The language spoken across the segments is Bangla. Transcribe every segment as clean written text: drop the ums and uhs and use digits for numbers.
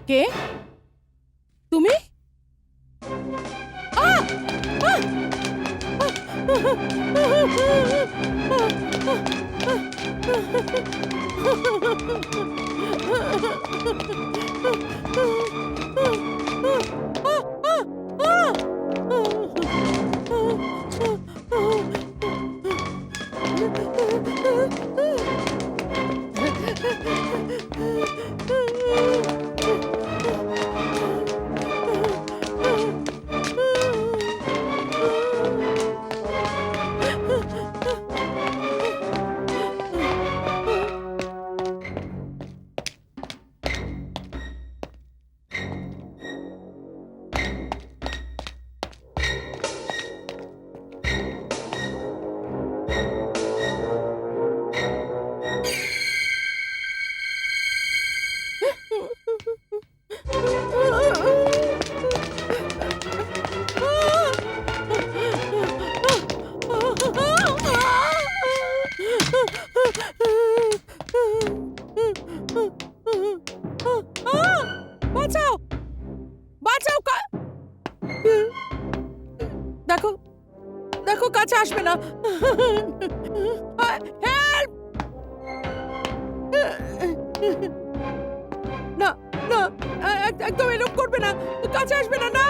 কে তুমি? বাঁচাও, বাঁচাও! দেখো, দেখো, কাছে আসবে না। হেল্প! না, না, একদম এরকম করবে না, কাছে আসবে না। না,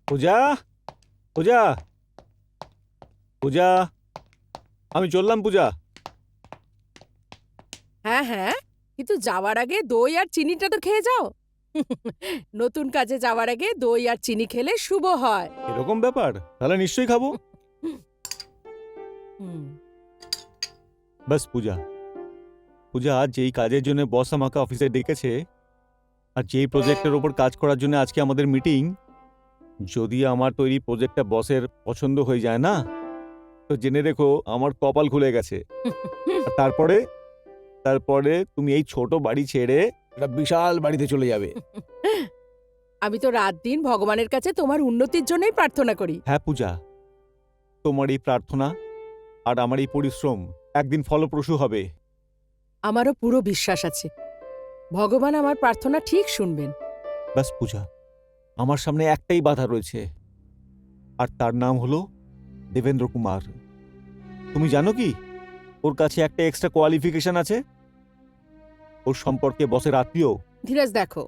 পূজা, পূজা, পূজা, আমি চললাম পূজা। হ্যাঁ হ্যাঁ, কিন্তু যাওয়ার আগে দই আর চিনিটা তো খেয়ে যাও। নতুন কাজে যাওয়ার আগে দই আর চিনি খেলে শুভ হয়। এরকম ব্যাপার? তাহলে নিশ্চয়ই খাবো। বাস পূজা, পূজা, আজ যেই কাজের জন্য বস আমাকে অফিসে ডেকেছে আর যেই প্রজেক্টের ওপর কাজ করার জন্য আজকে আমাদের মিটিং, যদি আমার তৈরি প্রজেক্টটা বসের পছন্দ হয়ে যায় না, তো জেনে রেখো আমার কপাল খুলে গেছে। আর তারপরে তারপরে তুমি এই ছোট বাড়ি ছেড়ে একটা বিশাল বাড়িতে চলে যাবে। আমি তো রাত দিন ভগবানের কাছে তোমার উন্নতির জন্যই প্রার্থনা করি। হ্যাঁ পূজা, তোমার এই প্রার্থনা আর আমার এই পরিশ্রম একদিন ফলপ্রসূ হবে। আমারও পুরো বিশ্বাস আছে ভগবান আমার প্রার্থনা ঠিক শুনবেন। ব্যাস পূজা, আমার সামনে একটাই বাধা রয়েছে, আর তার নাম হলো দেবেন্দ্র কুমার। তুমি জানো কি, ওর কাছে একটা এক্সট্রা কোয়ালিফিকেশন আছে। ওর সম্পর্কে বসের আত্মীয়। ধীরাজ, দেখো,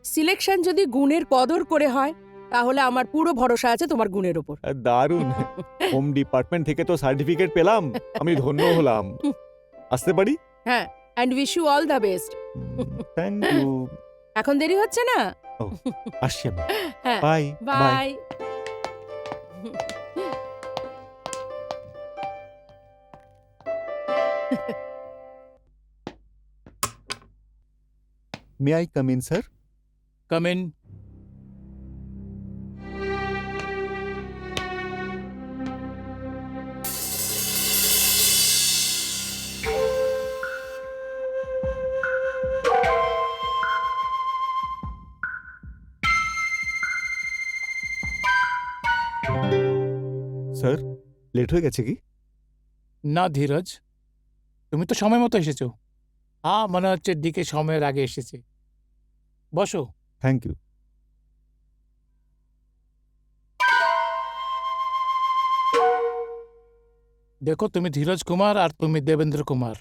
সিলেকশন যদি গুণের কদর করে হয় তাহলে আমার পুরো ভরসা আছে তোমার গুণের ওপর। দারুণ! হোম ডিপার্টমেন্ট থেকে তো সার্টিফিকেট পেলাম, আমি ধন্য হলাম। আসতে পারি? হ্যাঁ, and wish you all the best. Thank you. এখন দেরি হচ্ছে না? আসছি আমি। হ্যাঁ, bye bye. May I come in sir? Come in. Sir, late হয়ে গেছে কি? না ধীরজ, তুমি তো সময় মতো এসেছো। হ্যাঁ, মনে হচ্ছে ডিকে সময়ের আগে এসেছে। বসো। Thank you. দেখো, তুমি ধীরজ কুমার আর তুমি দেবেন্দ্র কুমার,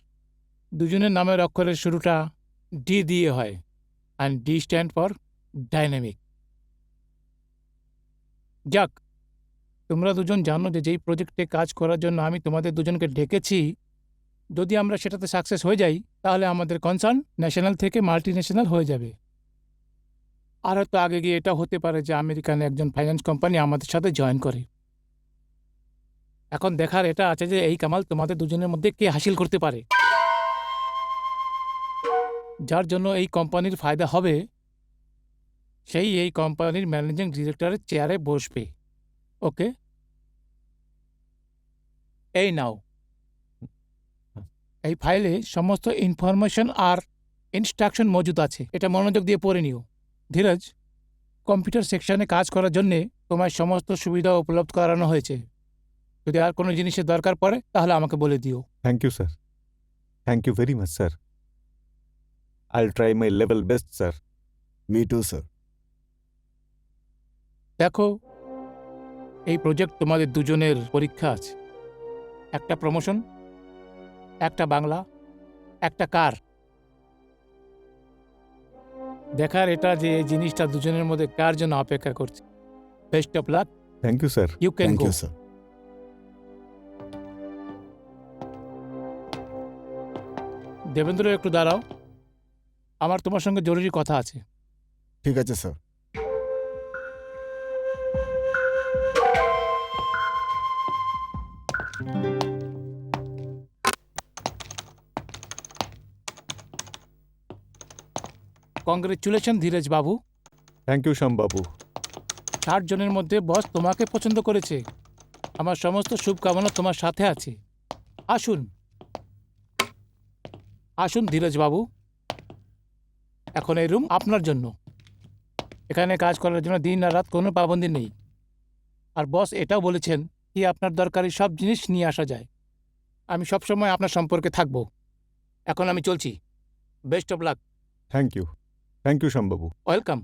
দুজনের নামের অক্ষরের শুরুটা ডি দিয়ে হয়, and D stand for dynamic. যাক, তোমরা দুজন জানো যে যেই প্রজেক্টে কাজ করার জন্য আমি তোমাদের দুজনকে ডেকেছি, যদি আমরা সেটাতে সাকসেস হয়ে যাই তাহলে আমাদের কনসার্ন ন্যাশনাল থেকে মাল্টি ন্যাশনাল হয়ে যাবে। আর হয়তো আগে গিয়ে এটা হতে পারে যে আমেরিকান একজন ফাইন্যান্স কোম্পানি আমাদের সাথে জয়েন করে। এখন দেখার এটা আছে যে এই কামাল তোমাদের দুজনের মধ্যে কে হাসিল করতে পারে, যার জন্য এই কোম্পানির ফায়দা হবে সেই এই কোম্পানির ম্যানেজিং ডিরেক্টরের চেয়ারে বসবে। ওকে, এই নাও, এই ফাইলে সমস্ত ইনফরমেশন আর ইনস্ট্রাকশন মজুদ আছে, এটা মনোযোগ দিয়ে পড়ে নিও। ধীরজ, কম্পিউটার সেকশনে কাজ করার জন্যে তোমার সমস্ত সুবিধা উপলব্ধ করানো হয়েছে। যদি আর কোনো জিনিসের দরকার পড়ে তাহলে আমাকে বলে দিও। Thank you sir, thank you very much sir. I'll try my level best sir. Me too sir. দেখো, এই প্রজেক্ট তোমাদের দুজনের পরীক্ষা আছে। একটা প্রমোশন, একটা বাংলা, একটা কার। দেখার এটা যে এই জিনিসটা দুজনের মধ্যে কার জন্য অপেক্ষা করছে। Best of luck, thank you sir. You can thank go. You sir. Devendra, একটু দাঁড়াও, আমার তোমার সঙ্গে জরুরি কথা আছে। ঠিক আছে sir. Congratulation Dheeraj Babu, thank you শ্যামবাবু। 60 জনের মধ্যে বস তোমাকে পছন্দ করেছে। আমার সমস্ত শুভকামনা তোমার সাথে আছে। আসুন আসুন ধীরজ বাবু, এখন এই রুম আপনার জন্য। এখানে কাজ করার জন্য দিন আর রাত কোনো পাবন্দি নেই। আর বস এটাও বলেছেন কি আপনার দরকারি সব জিনিস নিয়ে আসা যায়। আমি সবসময় আপনার সম্পর্কে থাকব। এখন আমি চলছি। Best of luck. Thank you শ্যামবাবু। ওয়েলকাম।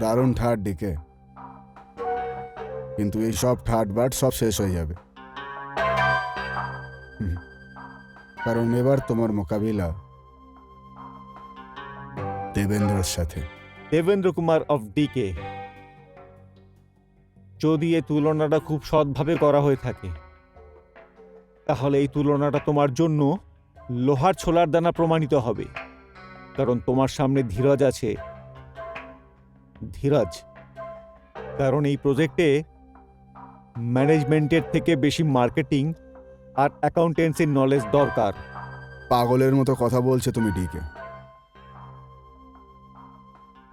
দারুণ ঠাট ডিকে, কিন্তু এই সব ঠাট বাট সব শেষ হয়ে যাবে। কারণ এবার তোমার মোকাবিলা দেবেন্দ্রর সাথে। Devendra Kumar of DK. যদি এই তুলনাটা খুব সৎভাবে করা হয়ে থাকে তাহলে এই তুলনাটা তোমার জন্য লোহার ছোলার দানা প্রমাণিত হবে। কারণ তোমার সামনে ধীরজ আছে। ধীরজ, কারণ এই প্রজেক্টে ম্যানেজমেন্টের থেকে বেশি মার্কেটিং আর অ্যাকাউন্টেন্সির নলেজ দরকার। পাগলের মতো কথা বলছে তুমি ডিকে।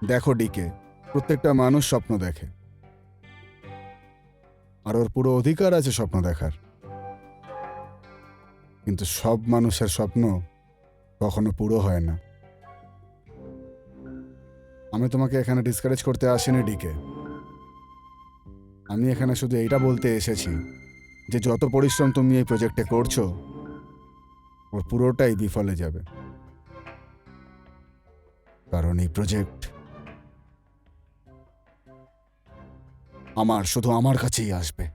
দেখো ডিকে, প্রত্যেকটা মানুষ স্বপ্ন দেখে, আর ওর পুরো অধিকার আছে স্বপ্ন দেখার। কিন্তু সব মানুষের স্বপ্ন কখনো পুরো হয় না। আমি তোমাকে এখানে ডিসকারেজ করতে আসিনি ডিকে। আমি এখানে শুধু এইটা বলতে এসেছি যে যত পরিশ্রম তুমি এই প্রজেক্টে করছো ওর পুরোটাই বিফলে যাবে। কারণ এই প্রজেক্ট শুধু আমার কাছেই আসবে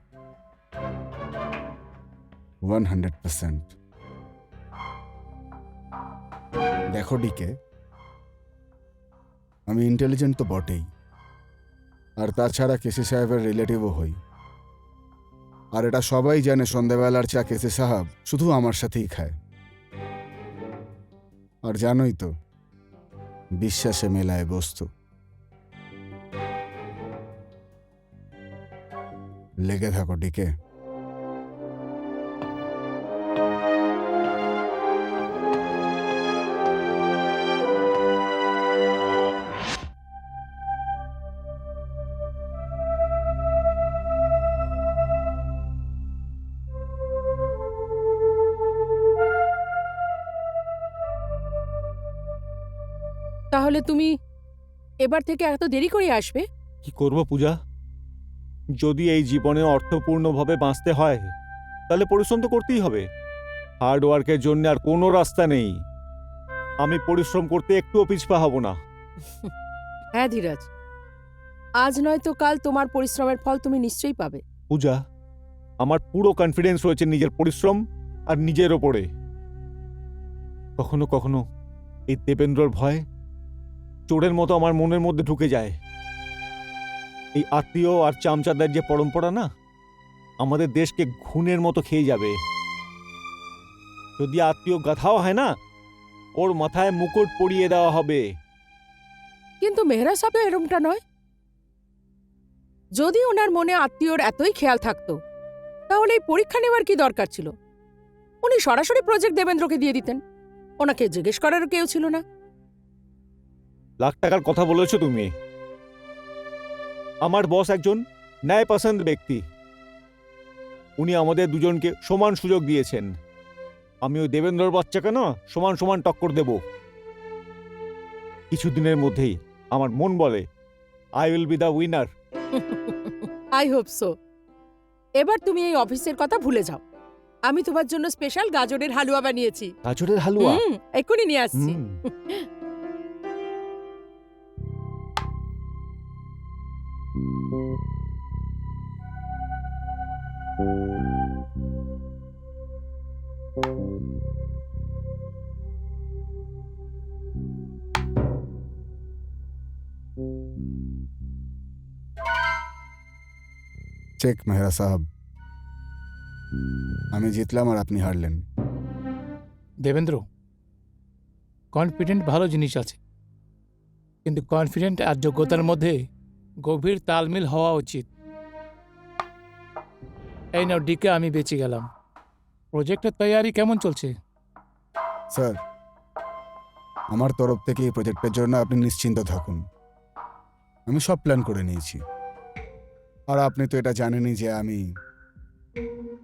100%। দেখো ডিকে, আমি ইন্টেলিজেন্ট তো বটেই, আর তাছাড়া কেসি সাহেবের রিলেটিভও হই। আর এটা সবাই জানে সন্ধ্যাবেলার চা কেসি সাহেব শুধু আমার সাথেই খায়। আর জানোই তো, বিশ্বাসে মেলায় বস্তু। লেগে থাকো ডিকে। তাহলে তুমি এবার থেকে এত দেরি করে আসবে? কি করব পূজা? যদি এই জীবনে অর্থপূর্ণভাবে বাঁচতে হয় তাহলে পরিশ্রম তো করতেই হবে। হার্ড ওয়ার্কের জন্য আর কোনো রাস্তা নেই। আমি পরিশ্রম করতে একটুও পিছপা হব না। হ্যাঁ ধীরাজ, আজ নয় তো কাল তোমার পরিশ্রমের ফল তুমি নিশ্চয়ই পাবে। পূজা, আমার পুরো কনফিডেন্স রয়েছে নিজের পরিশ্রম আর নিজের ওপরে। কখনো কখনো এই দেবেন্দ্রর ভয় চোরের মতো আমার মনের মধ্যে ঢুকে যায়। এই আত্মীয় আর চামচাদার যে পরম্পরা না, আমাদের দেশকে ঘুণের মতো খেয়ে যাবে। যদি আত্মীয় গাথাও হয় না, ওর মাথায় মুকুট পরিয়ে দেওয়া হবে। কিন্তু মেহরা সাহেব এরমটা নয়। যদি ওনার মনে আত্মীয়র এতই খেয়াল থাকতো তাহলে এই পরীক্ষা নেওয়ার কি দরকার ছিল? উনি সরাসরি প্রজেক্ট দেবেন্দ্রকে দিয়ে দিতেন, ওনাকে জিজ্ঞেস করারও কেউ ছিল না। লাখ টাকার কথা বলেছো তুমি। আমার বস একজন ন্যায়পসন্দ ব্যক্তি। উনি আমাদের দুজনকে সমান সুযোগ দিয়েছেন। আমি ওই দেবেন্দ্রর বাচ্চাকে না সমান সমান টক্কর দেব। কিছুদিনের মধ্যেই আমার মন বলে I will be the winner. I hope so. এবার তুমি এই অফিসের কথা ভুলে যাও। আমি তোমার জন্য স্পেশাল গাজরের হালুয়া বানিয়েছি। গাজরের হালুয়া? এক্ষুনি নিয়ে আসছি। চেক মেহরা সাহেব, আমি জিতলাম আর আপনি হারলেন। দেবেন্দ্র, কনফিডেন্ট ভালো জিনিস আছে, কিন্তু কনফিডেন্ট আর যোগ্যতার মধ্যে গভীর তালমিল হওয়া উচিত। এই নাও ডিকে, আমি বেঁচে গেলাম। প্রজেক্টের তৈয়ারি কেমন চলছে? স্যার, আমার তরফ থেকে এই প্রজেক্টের জন্য আপনি নিশ্চিন্ত থাকুন। আমি সব প্ল্যান করে নিয়েছি। আর আপনি তো এটা জানেনই যে আমি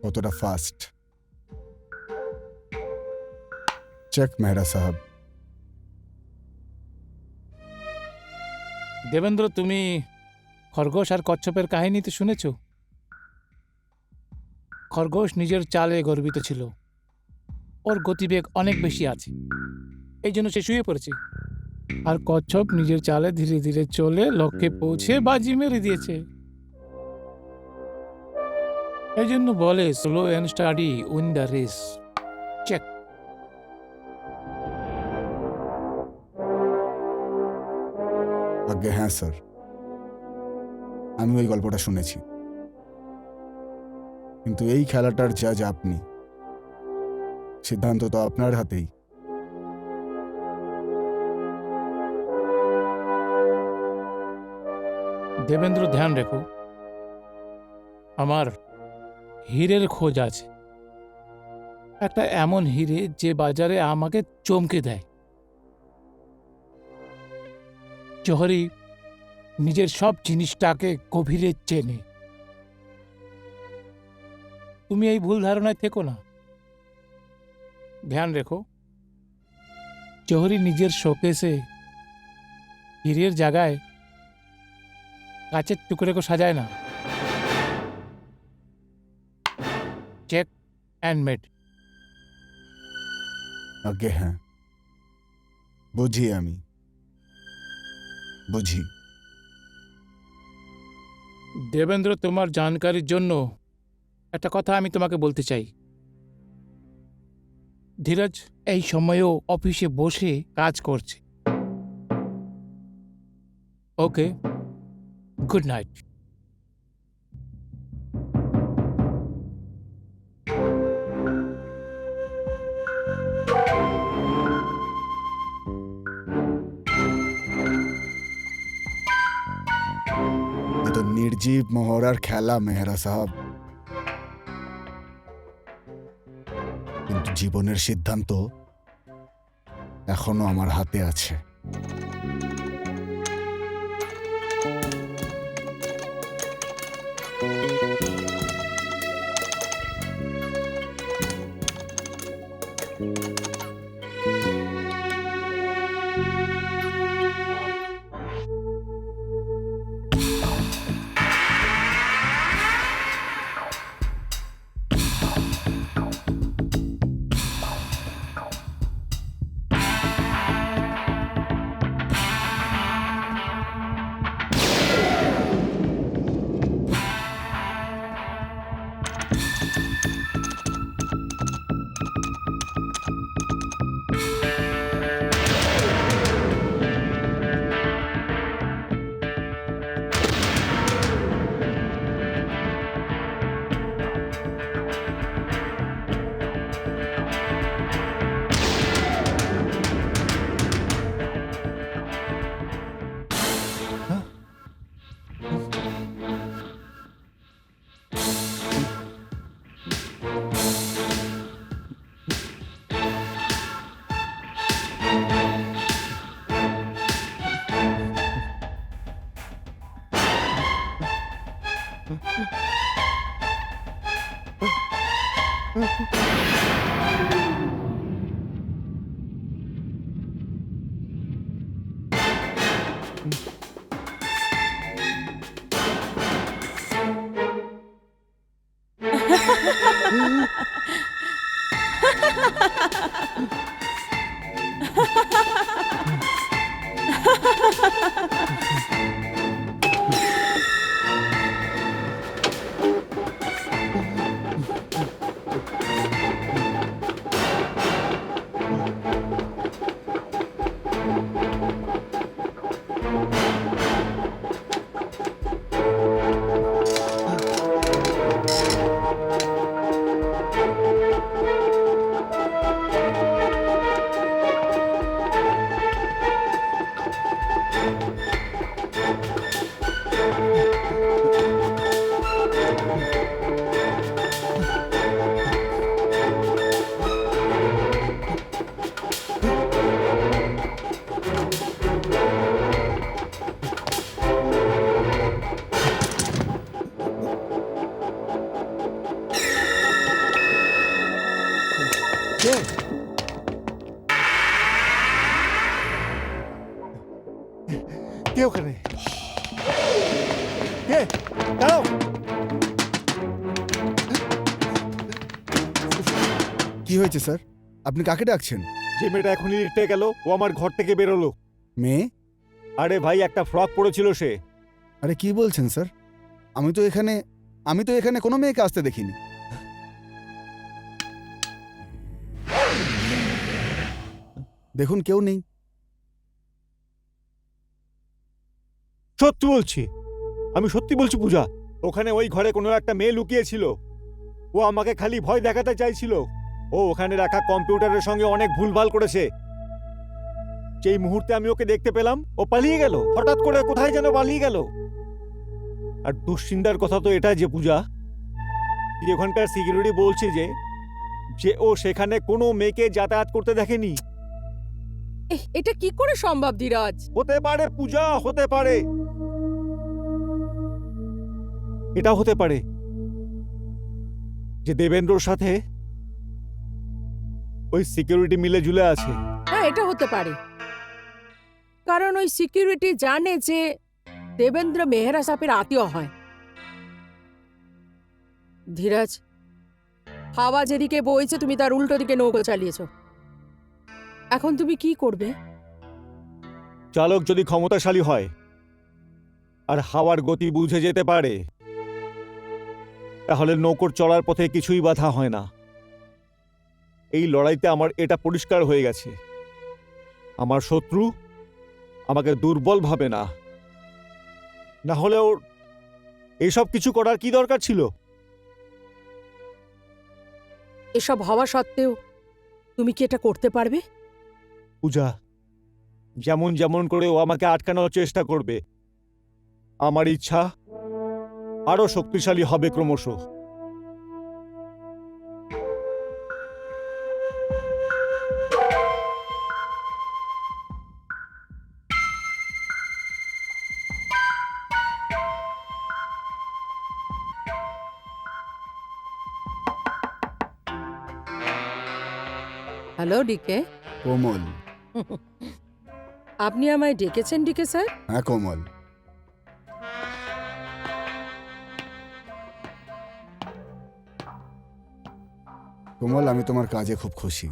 কতটা ফাস্ট। চেক মেহরা সাহেব। দেবেন্দ্র, তুমি খরগোশ আর কচ্ছপের কাহিনী তো শুনেছ? খরগোশ নিজের চালে গর্বিত ছিল, ওর গতিবেগ অনেক বেশি আছে, এই জন্য সে শুয়ে পড়েছে। আর কচ্ছপ নিজের চালে ধীরে ধীরে চলে লক্ষ্যে পৌঁছে বাজি মেরে দিয়েছে। এই জন্য বলে slow and study win the race. Check. আজ্ঞে হ্যাঁ স্যার, আমি ওই গল্পটা শুনেছি। কিন্তু এই খেলাটার জাজ আপনি, সিদ্ধান্ত তো আপনার হাতেই। দেবেন্দ্র, ধ্যান রেখো, আমার হীরের খোঁজ আছে। একটা এমন হীরে যে বাজারে আমাকে চমকে দেয়। জহরি নিজের সব জিনিসটাকে গভীরে চেনে। তুমি এই ভুল ধারণায় থেকো না। ধ্যান রেখো, জহরি নিজের শোকেসে হীরের জায়গায় কাচের টুকরোকে সাজায় না। Check and made. আজ্ঞে হ্যাঁ, বুঝি, আমি বুঝি। দেবেন্দ্র, তোমার জানকারির জন্য একটা কথা আমি তোমাকে বলতে চাই। ধীরজ এই সময়েও অফিসে বসে কাজ করছে। ওকে, গুড নাইট। এ তো নির্জীব মহড়ার খেলা মেহরা সাহেব। কিন্তু জীবনের সিদ্ধান্ত এখনো আমার হাতে আছে। কে? কে ওখানে? কে? দাঁড়াও! কি হয়েছে স্যার? আপনি কাকে ডাকছেন? যে মেয়েটা এখনই লিখতে গেল ও আমার ঘর থেকে বেরোলো। মেয়ে? আরে ভাই, একটা ফ্রক পরেছিল সে। আরে কি বলছেন স্যার? আমি তো এখানে কোনো মেয়েকে আসতে দেখিনি। দেখুন, কেউ নেই। সত্যি বলছি, আমি সত্যি বলছি পূজা। ওখানে ওই ঘরে কোনো একটা মেয়ে লুকিয়েছিল। ও আমাকে খালি ভয় দেখাতে চাইছিল। ও ওখানে রাখা কম্পিউটারের সঙ্গে অনেক ভুলভাল করেছে। যেই মুহূর্তে আমি ওকে দেখতে পেলাম ও পালিয়ে গেল। হঠাৎ করে কোথায় যেন পালিয়ে গেল। আর দুশ্চিন্তার কথা তো এটা যে পূজা, যে ওখানকার সিকিউরিটি বলছে যে ও সেখানে কোনো মেয়েকে যাতায়াত করতে দেখেনি। এটা কি করে সম্ভব ধীরাজ? হতে পারে পূজা, হতে পারে। এটা হতে পারে যে দেবেন্দ্রর সাথে ওই সিকিউরিটি মিলে ঝুলে আছে। হ্যাঁ, এটা হতে পারে, কারণ ওই সিকিউরিটি জানে যে দেবেন্দ্র মেহরা সাপের আত্মীয় হয়। ধীরাজ, হাওয়া যেদিকে বইছে তুমি তার উল্টো দিকে নৌকো চালিয়েছ। এখন তুমি কি করবে? চালক যদি ক্ষমতাশালী হয় আর হাওয়ার গতি বুঝে যেতে পারে, তাহলে নৌকোর চলার পথে কিছুই বাধা হয় না। এই লড়াইতে আমার এটা পরিষ্কার হয়ে গেছে, আমার শত্রু আমাকে দুর্বল ভাবে না। না হলে ওর এইসব কিছু করার কি দরকার ছিল? এসব হওয়া সত্ত্বেও তুমি কি এটা করতে পারবে? পূজা, যেমন যেমন করে ও আমাকে আটকানোর চেষ্টা করবে, আমার ইচ্ছা আরো শক্তিশালী হবে ক্রমশ। Hello DK. কোমল। আপনি আমায় ডেকেছেন ডিকে স্যার? হ্যাঁ কোমল। কোমল, আমি তোমার কাজে খুব খুশি।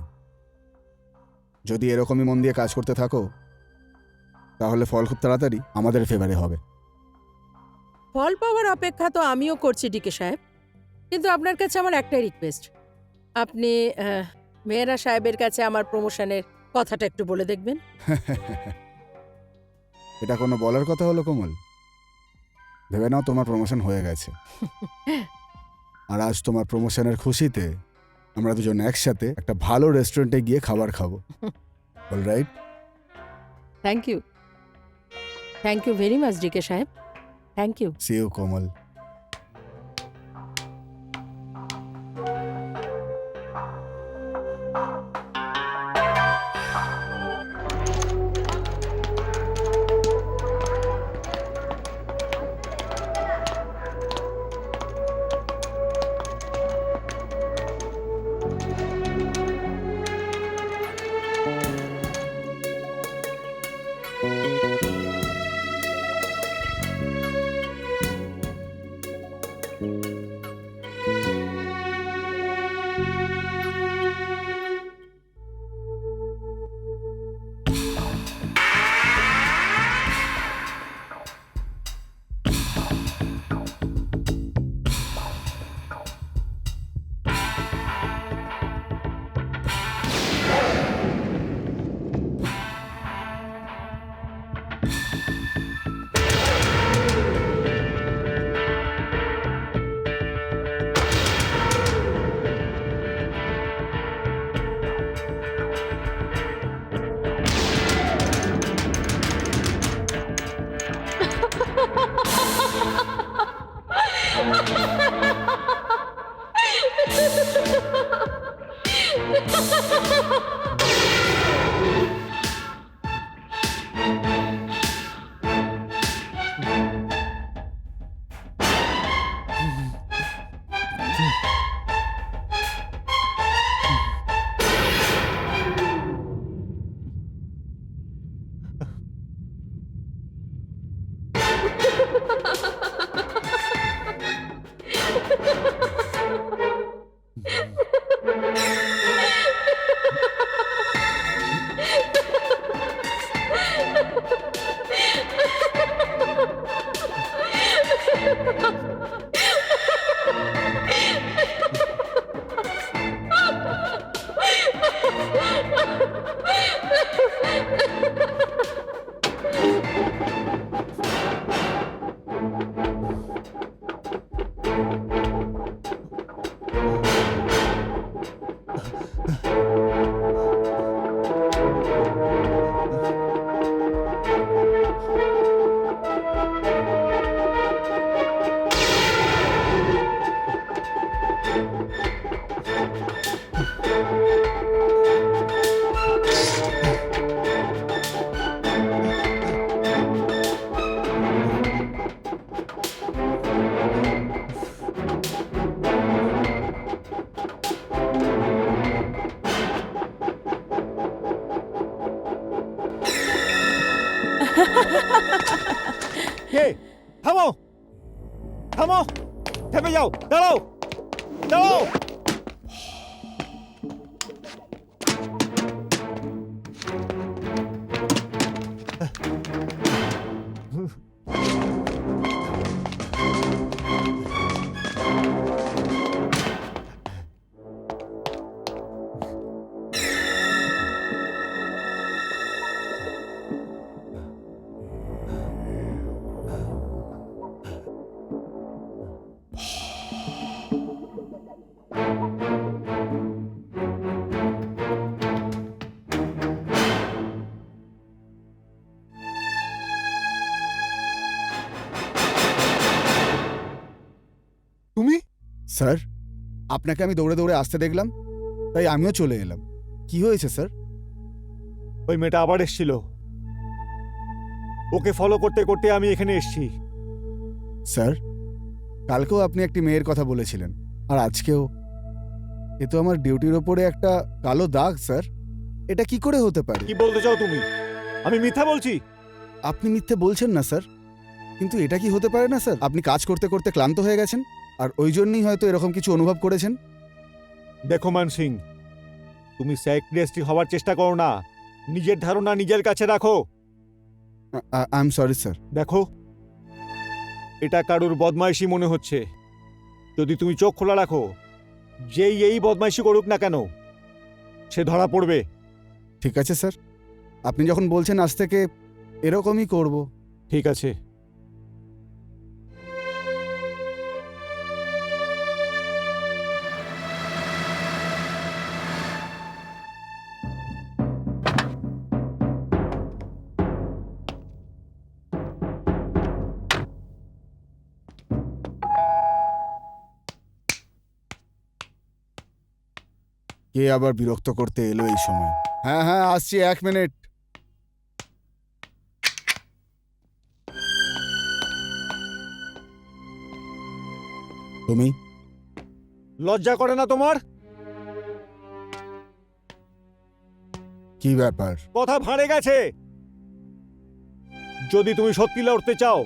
যদি এরকমই মন দিয়ে কাজ করতে থাকো, তাহলে ফল খুব তাড়াতাড়ি আমাদের ফেভারে হবে। ফল পাওয়ার অপেক্ষা তো আমিও করছি ডিকে সাহেব, কিন্তু আপনার কাছে আমার একটাই রিকোয়েস্ট, আপনি মেহরা সাহেবের কাছে আমার প্রমোশনের কথাটা একটু বলে দেখবেন। এটা কোনো বলার কথা হলো কোমল? ভেবে নাও তোমার প্রমোশন হয়ে গেছে। আর আজ তোমার প্রমোশনের খুশিতে আমরা দুজন একসাথে একটা ভালো রেস্টুরেন্টে গিয়ে খাবার খাবো। Alright? Thank you very much DK সাহেব, thank you. See you Komal. কে? থামো, থামো, থেমে যাও, দাঁড়াও, দাঁড়াও। তুমি? স্যার, আপনাকে আমি দৌড়ে দৌড়ে আসতে দেখলাম, তাই আমিও চলে এলাম। কি হয়েছে স্যার? ওই মেয়েটা আবার এসেছিল, ওকে ফলো করতে করতে আমি এখানে এসেছি। স্যার, কালকেও আপনি একটি মেয়ের কথা বলেছিলেন, আর আজকেও। এ তো আমার ডিউটির ওপরে একটা কালো দাগ স্যার। এটা কি করে হতে পারে? কি বলতে চাও তুমি? আমি মিথ্যা বলছি? আপনি মিথ্যে বলছেন না স্যার, কিন্তু এটা কি হতে পারে না স্যার? আপনি কাজ করতে করতে ক্লান্ত হয়ে গেছেন, আর ওই জন্যই হয়তো এরকম কিছু অনুভব করেছেন। দেখো মান সিং, তুমি সাইকিয়াট্রিস্ট হওয়ার চেষ্টা করো না, নিজের ধারণা নিজের কাছে রাখো। I am sorry sir. দেখো, এটা কারুর বদমাইশি মনে হচ্ছে। যদি তুমি চোখ খোলা রাখো, যেই এই বদমাইশি করুক না কেন, সে ধরা পড়বে। ঠিক আছে স্যার, আপনি যখন বলছেন আজ থেকে এরকমই করব। ঠিক আছে। কে আবার বিরক্ত করতে এলো এই সময়? হ্যাঁ হ্যাঁ, আসছি, 1 মিনিট। তুমি? লজ্জা করে না তোমার? কি ব্যাপার? কথা ভাঁড়ে গেছে। যদি তুমি সত্যি লড়তে চাও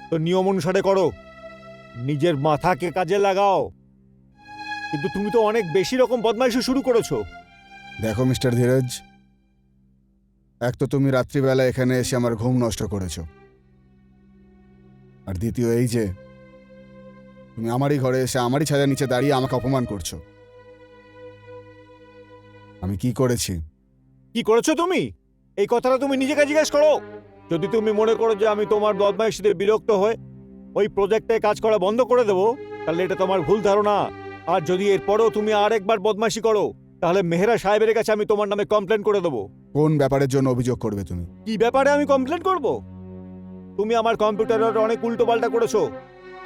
তো নিয়ম অনুসারে করো, নিজের মাথাকে কাজে লাগাও। কিন্তু তুমি তো অনেক বেশি রকম বদমাইশি শুরু করেছো। দেখো মিস্টার ধীরজ, এক তো তুমি রাত্রিবেলা এখানে এসে আমার ঘুম নষ্ট করেছো, আর দ্বিতীয় এই যে তুমি আমারই ঘরে এসে আমারই ছাদের নিচে দাঁড়িয়ে আমাকে অপমান করছো। আমি কি করেছি? কি করেছো তুমি? এই কথাটা তুমি নিজেকে জিজ্ঞেস করো। যদি তুমি মনে করো যে আমি তোমার বদমাইশিতে বিরক্ত হয়ে ওই প্রজেক্টে কাজ করা বন্ধ করে দেবো, তাহলে এটা তোমার ভুল ধারণা। আর যদি এরপরেও তুমি আরেকবার বদমাইশি করো, তাহলে মেহরা সাহেবের কাছে আমি তোমার নামে কমপ্লেন করে দেবো। কোন ব্যাপারের জন্য অভিযোগ করবে তুমি? কি ব্যাপারে আমি কমপ্লেন করব? তুমি আমার কম্পিউটারের অনেক উল্টোপাল্টা করেছো।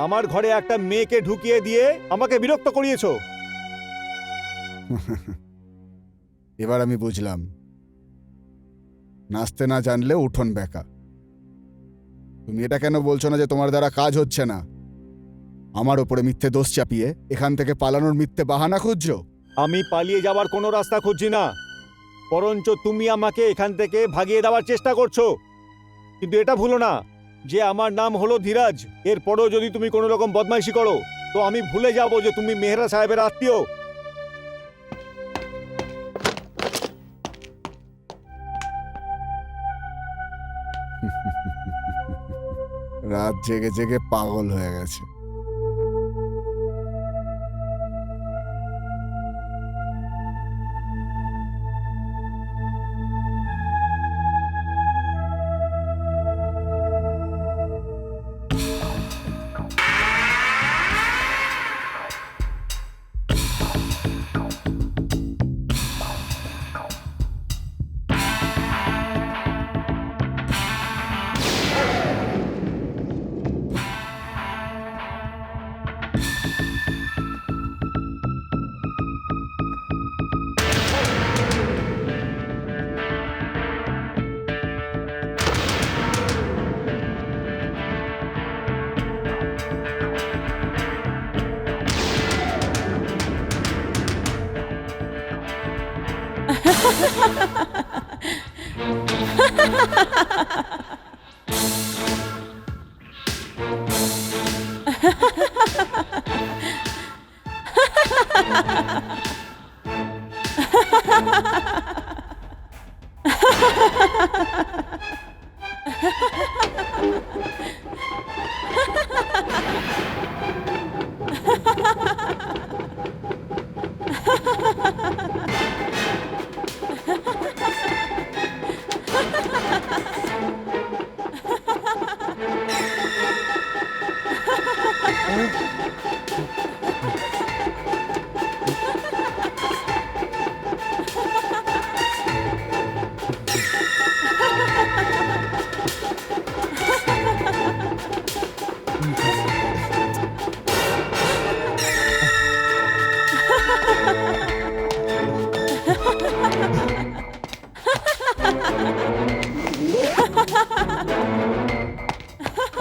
আমার ঘরে একটা মেয়েকে ঢুকিয়ে দিয়ে আমাকে বিরক্ত করিয়েছো। এবার আমি বুঝলাম, নাচতে না জানলে উঠোন বেঁকা। তুমি এটা কেন বলছো না যে তোমার দ্বারা কাজ হচ্ছে না? আমার ওপরে মিথ্যে দোষ চাপিয়ে এখান থেকে পালানোর মিথ্যে বাহানা খুঁজছো। আমি পালিয়ে যাওয়ার কোনো রাস্তা খুঁজছি না, বরঞ্চ তুমি আমাকে এখান থেকে ভাগিয়ে দেওয়ার চেষ্টা করছো। কিন্তু এটা ভুলো না যে আমার নাম হলো ধীরাজ। এরপরেও যদি তুমি কোনো রকম বদমাইশি করো, তো আমি ভুলে যাব যে তুমি মেহরা সাহেবের আত্মীয়। রাত জেগে জেগে পাগল হয়ে গেছে।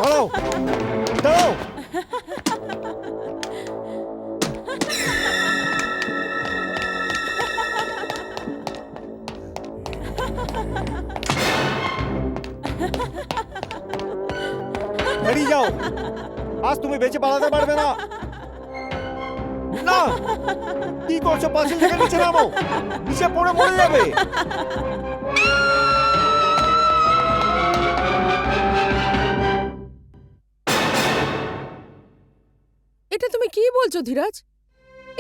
দাঁড়াও, দাঁড়াও। বেরিয়ে যাও, আজ তুমি বেঁচে পালাতে পারবে না। না, কি করছো? পাঁচিল থেকে নিচে নামো, নিচে পড়ে মরে যাবে। এটা তুমি কি বলছো ধীরাজ?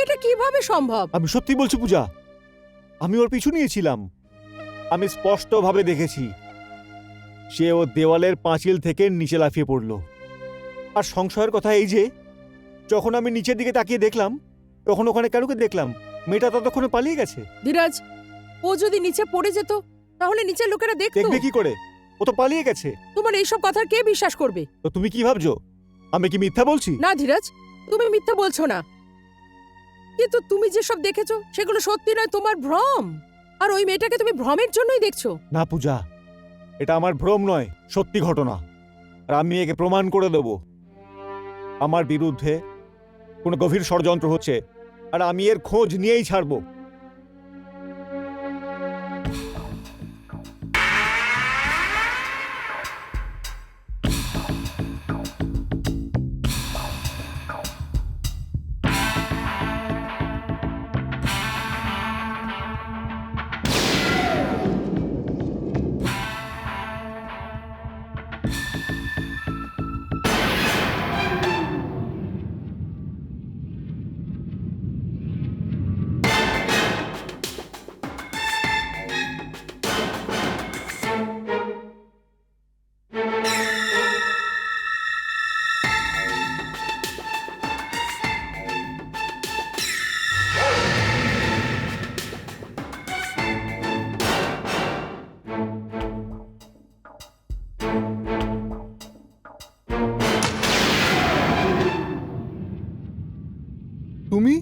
এটা কিভাবে সম্ভব? আমি সত্যি বলছি পূজা, আমি ওর পিছু নিয়েছিলাম। আমি স্পষ্টভাবে দেখেছি সে ও দেওয়ালের পাঁচিল থেকে নিচে লাফিয়ে পড়ল। আর সংশয়ের কথা এই যে, যখন আমি নিচের দিকে তাকিয়ে দেখলাম, তখন ওখানে কারুকে দেখলাম। মেয়েটা ততক্ষণে পালিয়ে গেছে। ধীরাজ, ও যদি নিচে পড়ে যেত তাহলে নিচের লোকেরা দেখতো। দেখবে কি করে? ও তো পালিয়ে গেছে। তোমার এইসব কথা কে বিশ্বাস করবে? তো তুমি কি ভাবছো, আমি কি মিথ্যা বলছি? না ধীরাজ, তুমি মিথ্যা বলছো না, কিন্তু তুমি যেসব দেখেছো সেগুলো সত্যি নয়, তোমার ভ্রম। আর ওই মেয়েটাকে তুমি ভ্রমের জন্যই দেখছো। না পূজা, এটা আমার ভ্রম নয়, সত্যি ঘটনা। আর আমি একে প্রমাণ করে দেব। আমার বিরুদ্ধে কোনো গভীর ষড়যন্ত্র হচ্ছে, আর আমি এর খোঁজ নিয়েই ছাড়বো। তুমি?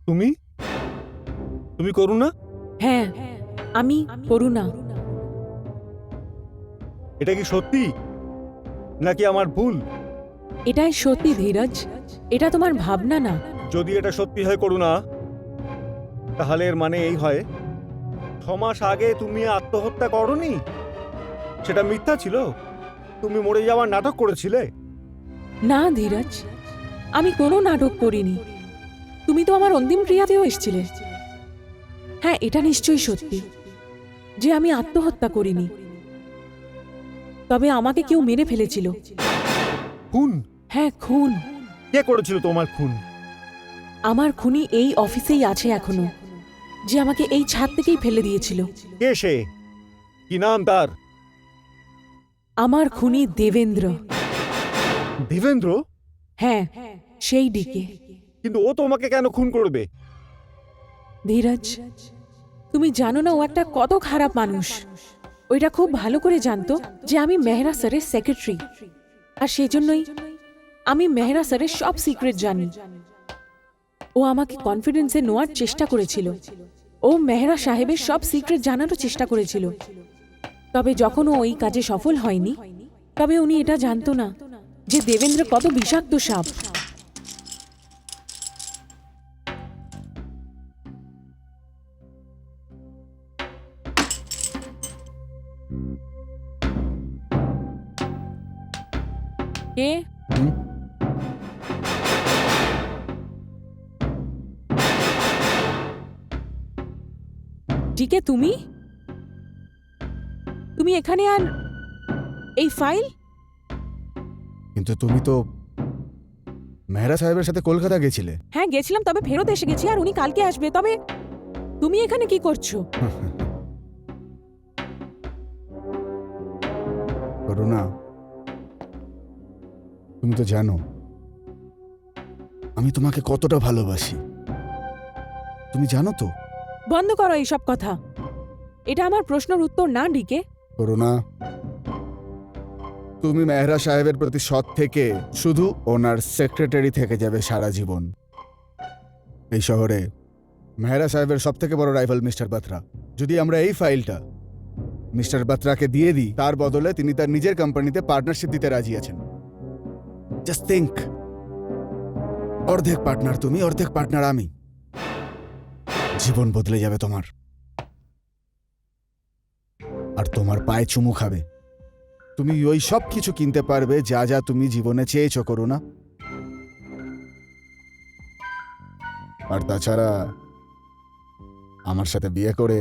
তুমি তুমি করুণা? হ্যাঁ, আমি করুণা। এটা কি সত্যি নাকি আমার ভুল? এটাই সত্যি ধীরজ, এটা তোমার ভাবনা না। যদি এটা সত্যি হয় করুণা, তাহলে এর মানে এই হয় 6 মাস আগে তুমি আত্মহত্যা করনি, সেটা মিথ্যা ছিল। তুমি মরে যাওয়ার নাটক করেছিলে। না ধীরজ, আমি কোনো নাটক করিনি। তুমি তো আমার অন্তিম ক্রিয়াতেও এসেছিলে। হ্যাঁ, এটা নিশ্চয়ই সত্যি যে আমি আত্মহত্যা করিনি, তবে আমাকে কেউ মেরে ফেলেছিল। খুন? হ্যাঁ, খুন। কে করেছিল তোমার খুন? আমার খুনি এই অফিসেই আছে এখনো, যে আমাকে এই ছাদ থেকেই ফেলে দিয়েছিল। কে সে? কি নাম তার? আমার খুনি দেবেন্দ্র। দেবেন্দ্র? হ্যাঁ, সেই ডিকে। কিন্তু ও তোমাকে কেন খুন করবে? ধীরজ, তুমি জানো না ও একটা কত খারাপ মানুষ। ওইটা খুব ভালো করে জানতো যে আমি মেহরা স্যারের সেক্রেটারি, আর সেজন্যই আমি মেহরা স্যারের সব সিক্রেট জানি। ও আমাকে কনফিডেন্সে নেওয়ার চেষ্টা করেছিল। ও মেহরা সাহেবের সব সিক্রেট জানারও চেষ্টা করেছিল। তবে যখন ও ওই কাজে সফল হয়নি, তবে উনি এটা জানতো না যে দেবেন্দ্র কত বিষাক্ত সাপ। কে? হুম? ডিকে, তুমি তুমি এখানে? আর এই ফাইল? কিন্তু তুমি তো মেহরা সাহেবের সাথে কলকাতা গেছিলে। হ্যাঁ, গেছিলাম, তবে ফেরত এসে গেছি, আর উনি কালকে আসবে। তবে তুমি এখানে কি করছো? করুণা, তুমি তো জানো আমি তোমাকে কতটা ভালোবাসি। তুমি জানো তো। বন্ধ করো এইসব কথা। এটা আমার প্রশ্নের উত্তর না ডিকে। করুণা, তুমি মেহরা সাহেবের প্রতি সৎ থেকে শুধু ওনার সেক্রেটারি থেকে যাবে সারা জীবন। এই শহরে মেহরা সাহেবের সব থেকে বড় রাইভাল মিস্টার বাত্রা। যদি আমরা এই ফাইলটা মিস্টার বাত্রাকে দিয়ে দিই, তার বদলে তিনি তার নিজের কোম্পানিতে পার্টনারশিপ দিতে রাজি আছেন। জাস্ট থিংক, অর্ধেক পার্টনার তুমি, অর্ধেক পার্টনার আমি। জীবন বদলে যাবে তোমার, আর তোমার পায়ে চুমু খাবে। তুমি ওই সব কিছু কিনতে পারবে যা যা তুমি জীবনে চেয়েছো, করো না। আর তাছাড়া আমার সাথে বিয়ে করে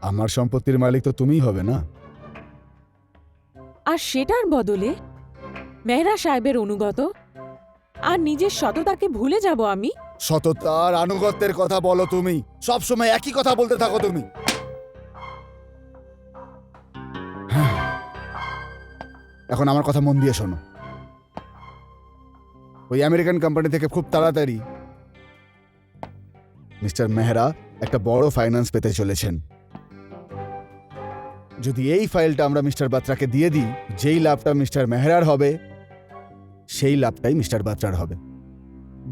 আমার সম্পত্তির মালিক তো তুমিই হবে না। আর সেটার বদলে মেহরা সাহেবের অনুগত আর নিজের সততাকে ভুলে যাব আমি? সততা আর আনুগত্যের কথা বলো তুমি, সব সময় একই কথা বলতে থাকো তুমি। হ্যাঁ, এখন আমার কথা মন দিয়ে শোনো। ওই আমেরিকান কোম্পানি থেকে খুব তাড়াতাড়ি মিস্টার মেহরা একটা বড় ফাইন্যান্স পেতে চলেছেন। যদি এই ফাইলটা আমরা মিস্টার বাত্রাকে দিয়ে দিই, যেই লাভটা মিস্টার মেহরার হবে সেই লাভটাই মিস্টার বাত্রার হবে।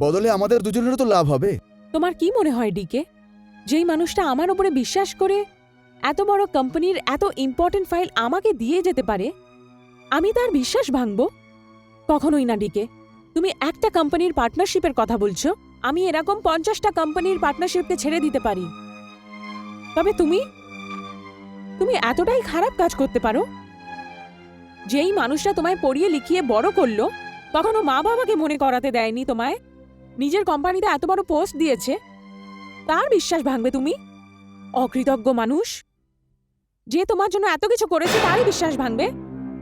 বদলে আমাদের দুজনেরও তো লাভ হবে। তোমার কি মনে হয় ডিকে, যেই মানুষটা আমার উপরে বিশ্বাস করে এত বড় কোম্পানির এত ইম্পর্টেন্ট ফাইল আমাকে দিয়ে যেতে পারে, আমি তার বিশ্বাস ভাঙবো? কখনোই না ডিকে। তুমি একটা কোম্পানির পার্টনারশিপের কথা বলছো, আমি এরকম 50টা কোম্পানির পার্টনারশিপকে ছেড়ে দিতে পারি। তবে তুমি তুমি এতটাই খারাপ কাজ করতে পারো? যেই মানুষটা তোমায় পড়িয়ে লিখিয়ে বড় করলো, কখনো মা বাবাকে মনে করাতে দেয়নি তোমায়? নিজের কোম্পানিতে এত বড় পোস্ট দিয়েছে, তার বিশ্বাস ভাঙবে তুমি? অকৃতজ্ঞ মানুষ, যে তোমার জন্য এত কিছু করেছে তারই বিশ্বাস ভাঙবে?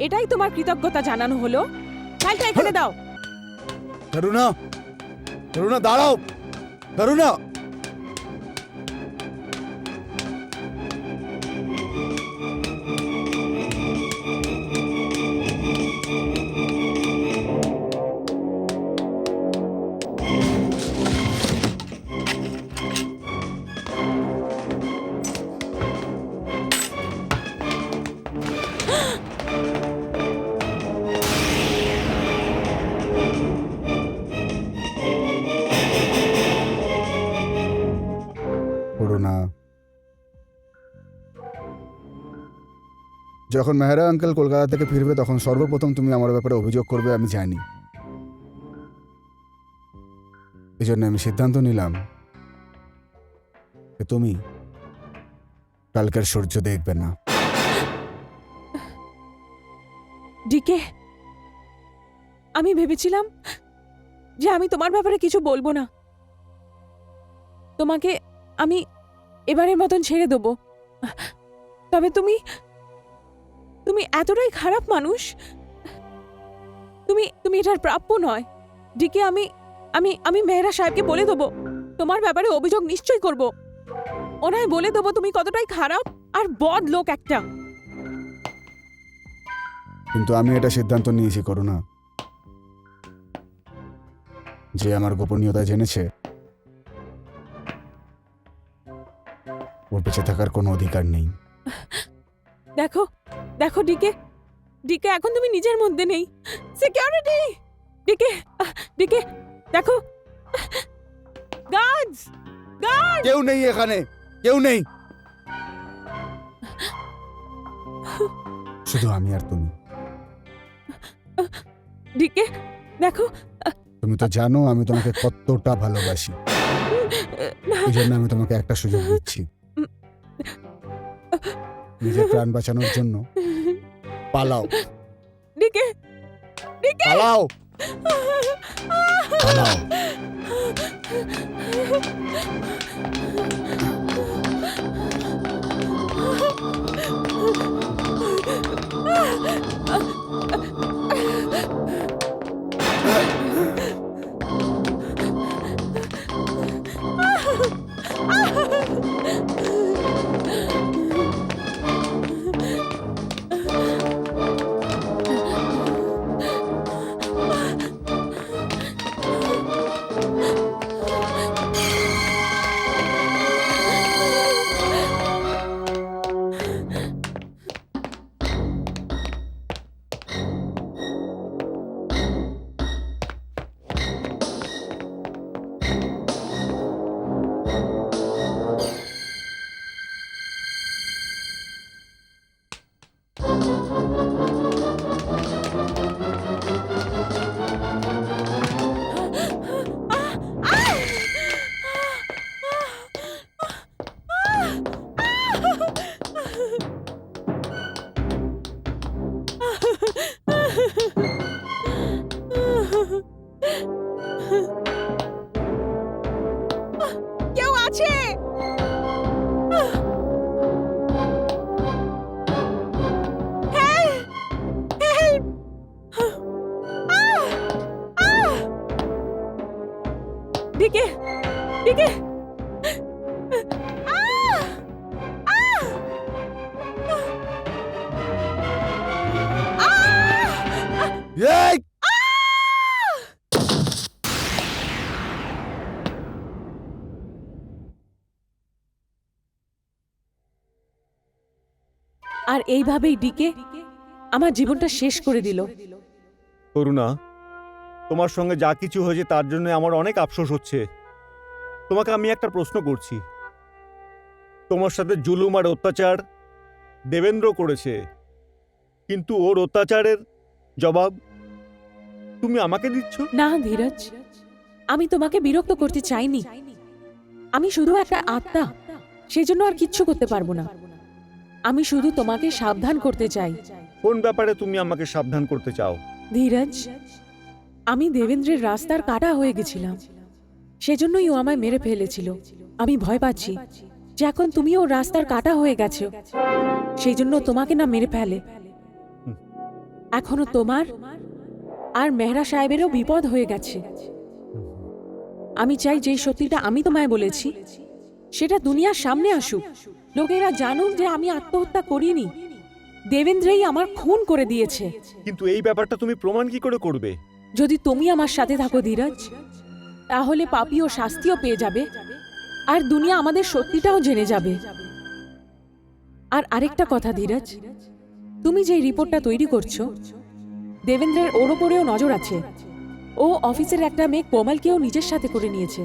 এটাই তোমার কৃতজ্ঞতা জানানো হলো? ফাইলটা এখানে দাও। করুণা, করুণা দাঁড়াও, করুণা। করুণা, যখন মেহরা আঙ্কেল কলকাতা থেকে ফিরবে তখন সর্বপ্রথম তুমি আমার ব্যাপারে অভিযোগ করবে, আমি জানি। এই জন্য আমি সিদ্ধান্ত নিলাম যে তুমি কালকের সূর্য দেখবে না। ডিকে, আমি ভেবেছিলাম যে আমি তোমার ব্যাপারে কিছু বলবো না। তোমাকে আমি এবারের মতন ছেড়ে দেবো, তবে তুমি তুমি এতটাই খারাপ মানুষ, তুমি তুমি এটার প্রাপ্য নয়। ডিকে, আমি আমি আমি মেহরা সাহেবকে বলে দেবো, তোমার ব্যাপারে অভিযোগ নিশ্চয়ই করব। ওনায় বলে দেবো তুমি কতটাই খারাপ আর বদ লোক একটা। কিন্তু আমি এটা সিদ্ধান্ত নিয়েছি করুণা, যে আমার গোপনীয়তা জেনেছে ওর বেঁচে থাকার কোনো অধিকার নেই। দেখো দেখো ডিকে, ডিকে এখন তুমি নিজের মধ্যে নেই। সিকিউরিটি, ডিকে ডিকে দেখো, গার্ডস গার্ড। কেউ নেই এখানে, কেউ নেই, শুধু আমি আর তুমি। ডিকে দেখো, তুমি তো জানো আমি তোমাকে কতটা ভালোবাসি, এই জন্য আমি তোমাকে একটা সুযোগ দিচ্ছি। নিজের প্রাণ বাঁচানোর জন্য পালাও, ডিকে ডিকে পালাও, পালাও। কেউ আছে? ডিকে ডিকে এই! আর এইভাবেই ডিকে আমার জীবনটা শেষ করে দিল। করুণা, তোমার সঙ্গে যা কিছু হয়েছে তার জন্য আমার অনেক আফসোস হচ্ছে। তোমাকে আমি একটা প্রশ্ন করছি, তোমার সাথে জুলুম আর অত্যাচার দেবেন্দ্র করেছে, কিন্তু ওর অত্যাচারের জবাব তুমি আমাকে দিচ্ছ? না ধীরজ, আমি তোমাকে বিরক্ত করতে চাইনি। আমি শুধু একটা আত্মা, সেজন্য আর কিচ্ছু করতে পারবো না। আমি শুধু তোমাকে সাবধান করতে চাই। কোন ব্যাপারে তুমি আমাকে সাবধান করতে চাও? ধীরজ, আমি দেবেন্দ্রের রাস্তার কাটা হয়ে গেছিলাম, সেজন্যই ও আমায় মেরে ফেলেছিল। আমি ভয় পাচ্ছি যে এখন তুমি ওর রাস্তার কাটা হয়ে গেছো, সেই জন্য তোমাকে না মেরে ফেলে। এখনো তোমার আর মেহরা সাহেবেরও বিপদ হয়ে গেছে। আমি চাই যে সত্যিটা আমি তোমায় বলেছি সেটা দুনিয়ার সামনে আসুক, লোকেরা জানুক যে আমি আত্মহত্যা করিনি, দেবেন্দ্রই আমার খুন করে দিয়েছে। কিন্তু এই ব্যাপারটা তুমি প্রমাণ কি করে করবে? যদি তুমি আমার সাথে থাকো ধীরজ, তাহলে পাপিও শাস্তিও পেয়ে যাবে আর দুনিয়া আমাদের সত্যিটাও জেনে যাবে। আর আরেকটা কথা ধীরজ, তুমি যে রিপোর্টটা তৈরি করছো, দেবেন্দ্রের ওর ওপরেও নজর আছে। ও অফিসের একটা মেয়ে কোমলকেও নিজের সাথে করে নিয়েছে,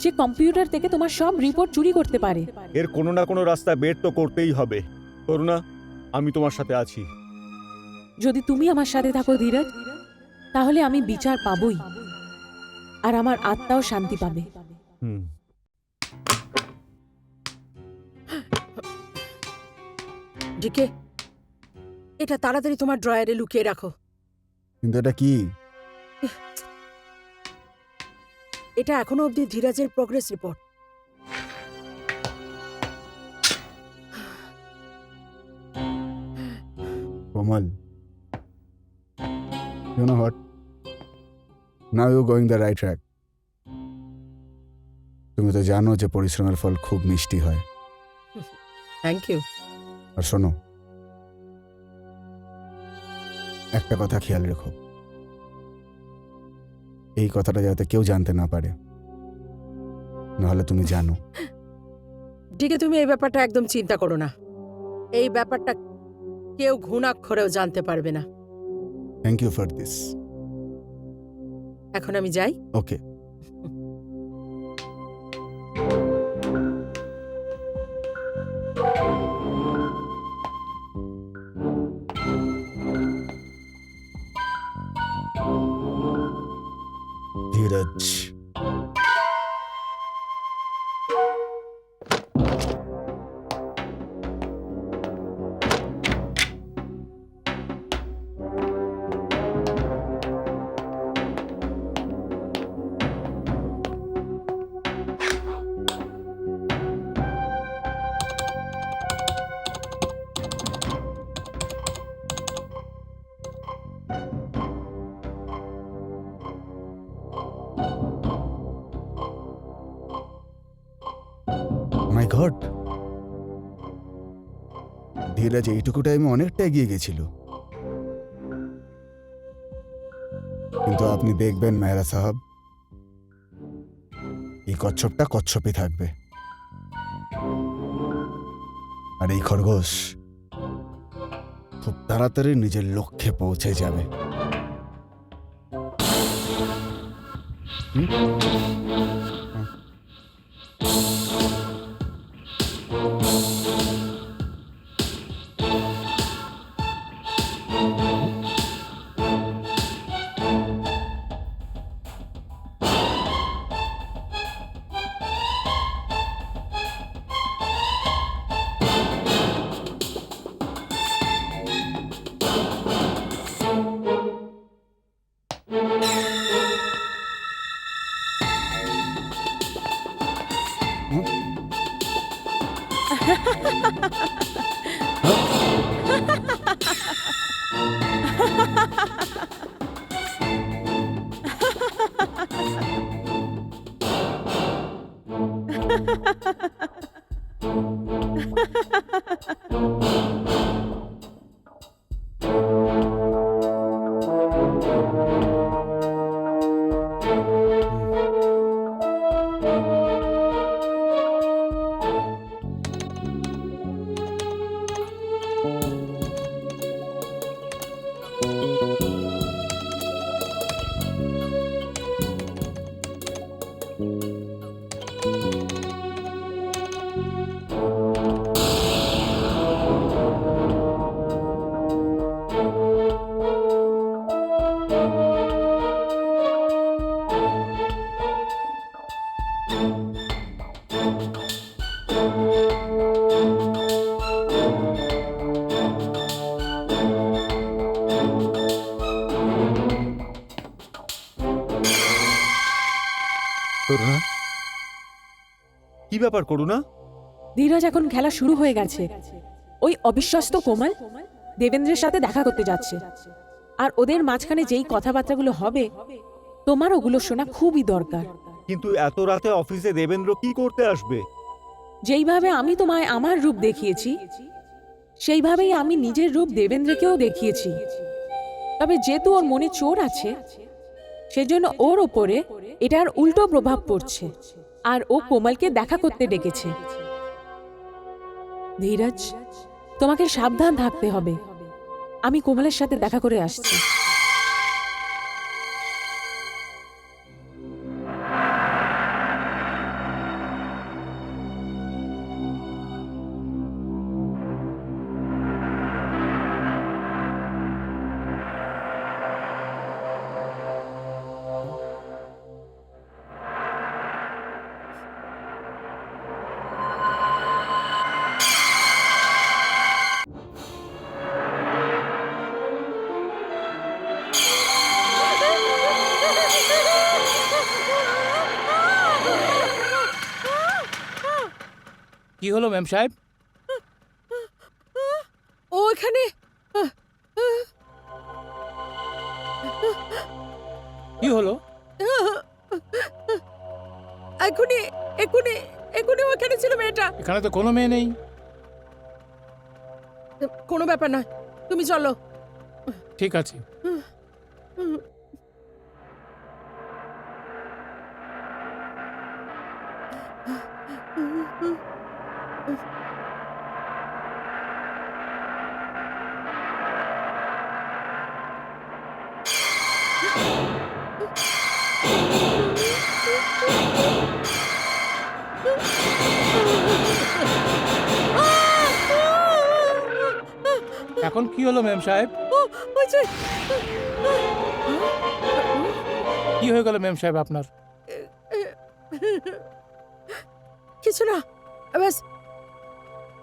যে কম্পিউটার থেকে তোমার সব রিপোর্ট চুরি করতে পারে। এর কোনো না কোনো রাস্তা বের তো করতেই হবে। করুণা, আমি তোমার সাথে আছি। যদি তুমি আমার সাথে থাকো ধীরজ, তাহলে আমি বিচার পাবই আর আমার আত্মাও শান্তি পাবে। হুম। ডিকে, এটা তাড়াতাড়ি তোমার ড্রয়ারে লুকিয়ে রাখো। কিন্তু এটা কি? এটা এখনো অবধি ধীরাজের progress report. Komal, you know what? Now you're going the right track. তুমি তো জানো যে পরিশ্রমের ফল খুব মিষ্টি হয়। Thank you. আর শোনো, একটা কথা খেয়াল রেখো, এই কথাটা যাতে কেউ জানতে না পারে, নাহলে তুমি জানো। ডিকে, তুমি এই ব্যাপারটা একদম চিন্তা করো না। এই ব্যাপারটা কেউ ঘুণাক্ষরেও জানতে পারবে না। Thank you for this. এখন আমি যাই। Okay. Dheeraj, my God, Dheeraj এইটুকু টাইমে অনেকটা এগিয়ে গেছিল। কিন্তু আপনি দেখবেন মেহরা সাহেব, এই কচ্ছপটা কচ্ছপই থাকবে, আর এই খরগোশ খুব তাড়াতাড়ি নিজের লক্ষ্যে পৌঁছে যাবে। করুণা, কি ব্যাপার করুণা? ধীরাজ, এখন খেলা শুরু হয়ে গেছে। ওই অবিশ্বস্ত কোমল দেবেন্দ্রের সাথে দেখা করতে যাচ্ছে, আর ওদের মাঝখানে যেই কথাবার্তাগুলো হবে তোমার ওগুলো শোনা খুবই দরকার। কিন্তু এত রাতে অফিসে দেবেন্দ্র কি করতে আসবে? যেইভাবে আমি তোমায় আমার রূপ দেখিয়েছি সেইভাবেই আমি নিজের রূপ দেবেন্দ্রকেও দেখিয়েছি। তবে যেহেতু ওর মনে চোর আছে, সেজন্য ওর ওপরে এটার উল্টো প্রভাব পড়ছে, আর ও কোমলকে দেখা করতে ডেকেছে। ধীরজ, তোমাকে সাবধান থাকতে হবে। আমি কোমলের সাথে দেখা করে আসছি। কি হলো ম্যাম সাহেব? ও এখানে। কি হলো? এখনই এখনই এখনই ওখানে ছিল মেয়েটা। এখানে তো কোনো মেয়ে নেই। কোনো ব্যাপার নয়, তুমি চলো। ঠিক আছে। এখন কি হলো ম্যাম সাহেব? ওই যে, কি হয়ে গেল ম্যাম সাহেব আপনার? কিছু না, ব্যাস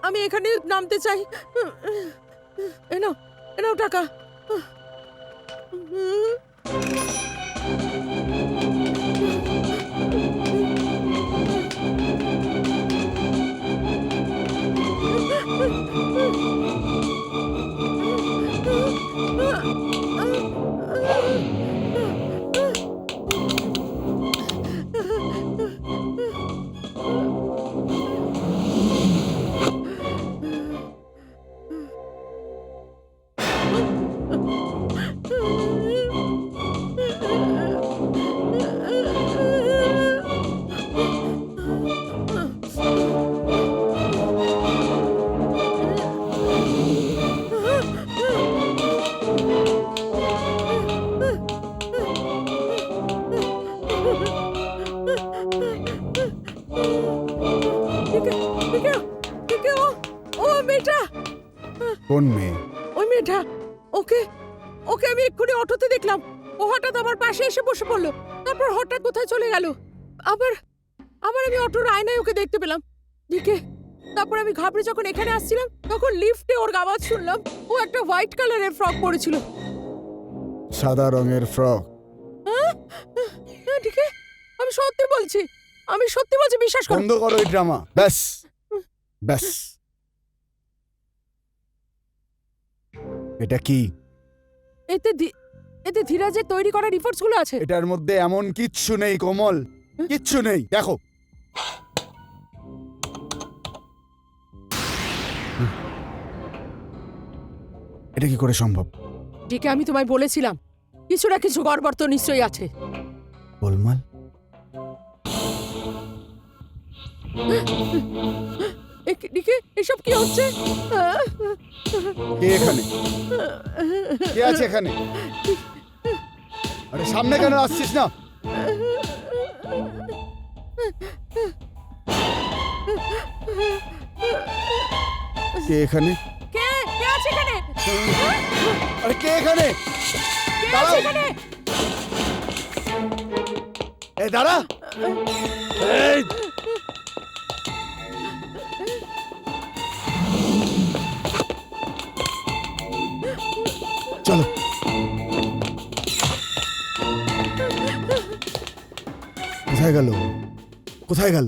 আমি এখানে নামতে চাই। এনাও এনাও টাকা। কোন মেয়ে? ওই মেয়েটা, ওকে ওকে আমি এক্ষুনি অটোতে দেখলাম। ও হঠাৎ আমার পাশে এসে বসে পড়লো, তারপর হঠাৎ কোথায় চলে গেল। আবার আবার আমি অটোর আয়নায় ওকে দেখতে পেলাম। দিকে তারপর আমি ঘাবড়ে যখন এখানে আসছিলাম, তখন লিফটে ওর আওয়াজ শুনলাম। ও একটা হোয়াইট কালারের ফ্রক পরেছিল। সাদা রঙের ফ্রক? হ্যাঁ ঠিক, আমি সত্যি বলছি, আমি সত্যি বলছি, বিশ্বাস করো। বন্ধ করো এই ড্রামা। ব্যাস ব্যাস। এটা কি? এতে ধীরাজের তৈরি করা রিপোর্টস গুলো আছে। এটার মধ্যে এমন কিচ্ছু নেই কোমল, কিচ্ছু নেই। দেখো, এটা কি করে সম্ভব? ঠিক, আমি তোমায় বলেছিলাম কিছু না কিছু গড়বড় তো নিশ্চয়ই আছে। গোলমাল? এদিকে এসব কি হচ্ছে? কে এখানে? কে আছে এখানে? আরে সামনে কেন আসছিস না? কে এখানে? কে কে আছে এখানে? আরে কে এখানে? কে আছে দাঁড়াও। এখানে? এ দাঁড়া। এই, চলো। কোথায় গেল? কোথায় গেল?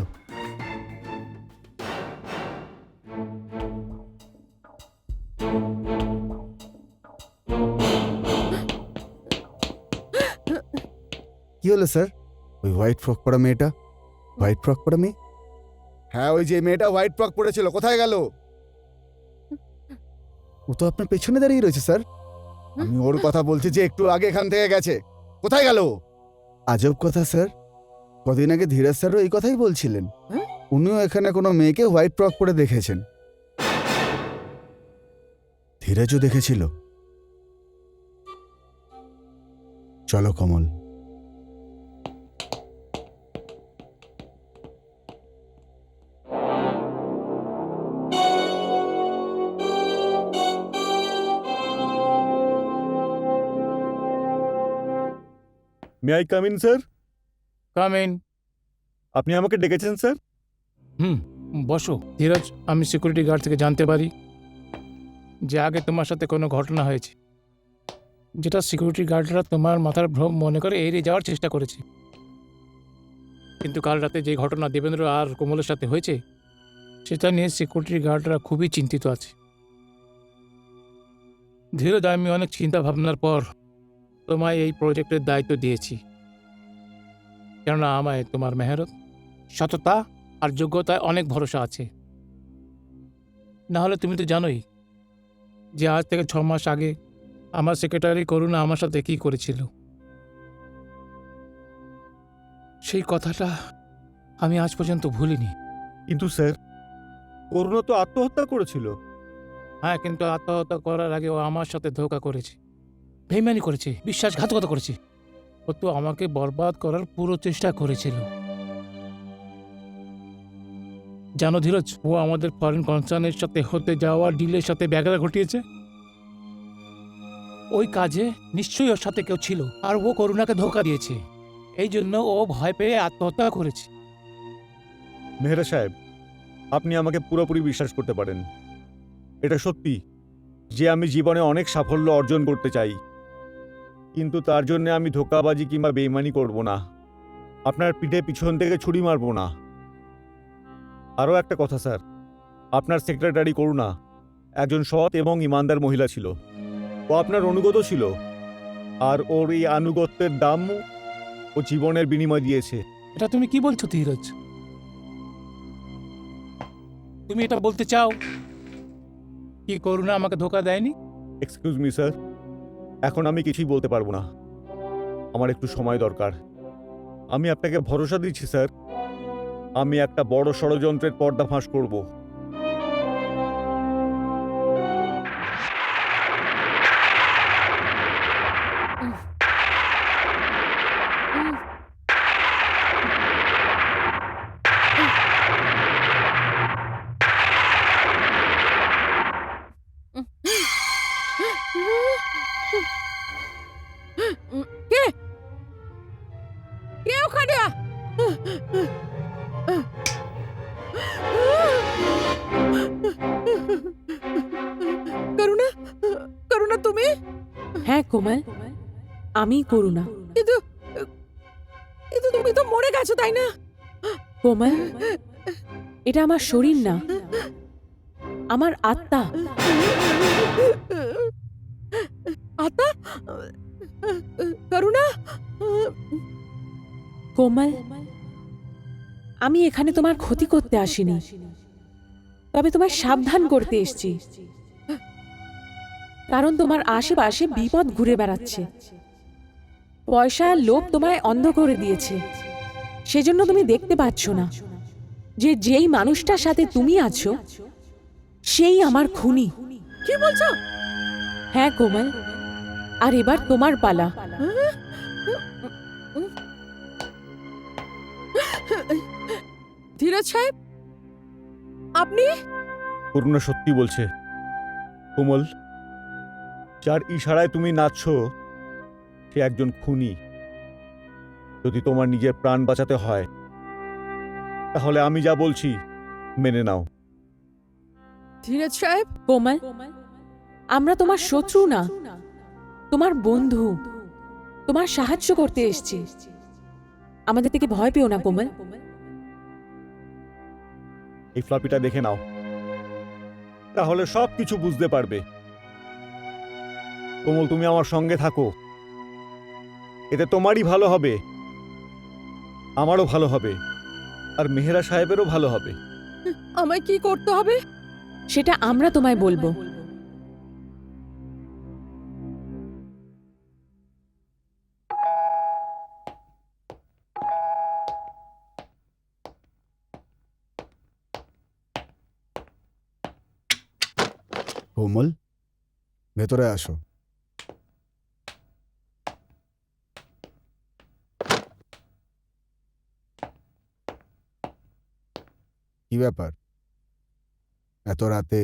কি হলো স্যার? ওই হোয়াইট ফ্রক পরা মেয়েটা? হোয়াইট ফ্রক পরা মেয়ে? হ্যাঁ, ওই যে মেয়েটা হোয়াইট ফ্রক পরেছিল, কোথায় গেল? ও তো আপনার পেছনে দাঁড়িয়ে রয়েছে স্যার। আমি ওর কথা বলছি যে একটু আগে এখান থেকে গেছে। কোথায় গেল? আজব কথা স্যার, কদিন আগে ধীরাজ স্যারও এই কথাই বলছিলেন। উনিও এখানে কোনো মেয়েকে হোয়াইট ফ্রক পরে দেখেছেন। ধীরাজও দেখেছিল। চলো Kamal. May I come in sir? Come in. আপনি আমাকে ডেকেছেন স্যার? বসো। ধীরজ, আমি সিকিউরিটি গার্ড থেকে জানতে পারি যে আগে তোমার সাথে কোনো ঘটনা হয়েছে, যেটা সিকিউরিটি গার্ডরা তোমার মাথার ভ্রম মনে করে এড়িয়ে যাওয়ার চেষ্টা করেছে। কিন্তু কাল রাতে যে ঘটনা দেবেন্দ্র আর কোমলের সাথে হয়েছে, সেটা নিয়ে সিকিউরিটি গার্ডরা খুবই চিন্তিত আছে। ধীরজ, আমি অনেক চিন্তা ভাবনার পর তোমায় এই প্রজেক্টের দায়িত্ব দিয়েছি, কেননা আমায় তোমার মেহনত, সততা আর যোগ্যতায় অনেক ভরসা আছে। না হলে তুমি তো জানোই যে আজ থেকে 6 মাস আগে আমার সেক্রেটারি করুণা আমার সাথে কী করেছিল। সেই কথাটা আমি আজ পর্যন্ত ভুলিনি। কিন্তু স্যার, করুণা তো আত্মহত্যা করেছিল। হ্যাঁ, কিন্তু আত্মহত্যা করার আগে ও আমার সাথে ধোঁকা করেছে, বেইমানি করেছে, বিশ্বাসঘাতকতা করেছে। ও তো আমাকে বরবাদ করার পুরো চেষ্টা করেছিল। জানো ধীরজ, ও আমাদের ফরেন কনসার্নের সাথে হতে যাওয়া ডিলের সাথে ব্যাঘাত ঘটিয়েছে। ওই কাজে নিশ্চয়ই ওর সাথে কেউ ছিল, আর ও করুণাকে ধোঁকা দিয়েছে। এই জন্য ও ভয় পেয়ে আত্মহত্যা করেছে। মেহরা সাহেব, আপনি আমাকে পুরোপুরি বিশ্বাস করতে পারেন। এটা সত্যি যে আমি জীবনে অনেক সাফল্য অর্জন করতে চাই, কিন্তু তার জন্য আমি ধোঁকাবাজি কিংবা বেইমানি করব না। আপনার পিঠে পিছন থেকে ছুরি মারব না। আরও একটা কথা স্যার, আপনার সেক্রেটারি করুণা একজন সৎ এবং ইমানদার মহিলা ছিল। ও আপনার অনুগত ছিল, আর ওর এই আনুগত্যের দাম ও জীবনের বিনিময় দিয়েছে। এটা তুমি কি বলছো ধীরজ? তুমি এটা বলতে চাও কি করুণা আমাকে ধোঁকা দেয়নি? এক্সকিউজ মি স্যার, এখন আমি কিছুই বলতে পারবো না। আমার একটু সময় দরকার। আমি আপনাকে ভরসা দিচ্ছি স্যার, আমি একটা বড় ষড়যন্ত্রের পর্দাফাঁস করব। কে কে ওখানে? করুণা, করুণা তুমি? হ্যাঁ কোমল, আমি করুণা। কিন্তু কিন্তু তুমি তো মরে গেছো, তাই না? কোমল, এটা আমার শরীর না, আমার আত্মা। আতা, করুণা, কোমল, আমি এখানে তোমার ক্ষতি করতে আসিনি, তবে তোমায় সাবধান করতে এসেছি। কারণ তোমার আশেপাশে বিপদ ঘুরে বেড়াচ্ছে। পয়সা আর লোভ তোমায় অন্ধ করে দিয়েছে। সেজন্য তুমি দেখতে পাচ্ছ না যে যেই মানুষটার সাথে তুমি আছো সেই আমার খুনি। কি বলছো? হ্যাঁ কোমল, আর এবার তোমার পালা। ধীরজ সাহেব, আপনি? করুণা সত্যি বলছে। কোমল, যার ইশারায় তুমি নাচছো সে একজন খুনি। যদি তোমার নিজের প্রাণ বাঁচাতে হয় তাহলে আমি যা বলছি মেনে নাও। ধীরজ সাহেব, কোমল, আমরা তোমার শত্রু না, তোমার বন্ধু। তোমার সাহায্য করতে এসেছি। আমাদের থেকে ভয় পেও না কোমল। এই ফ্লপিটা দেখে নাও, তাহলে সব কিছু বুঝতে পারবে। কোমল, তুমি আমার সঙ্গে থাকো, এতে তোমারই ভালো হবে, আমারও ভালো হবে, আর মেহেরা সাহেবেরও ভালো হবে। আমায় কি করতে হবে? সেটা আমরা তোমায় বলবো। কোমল, ভেতরে আসো। কি ব্যাপার, এত রাতে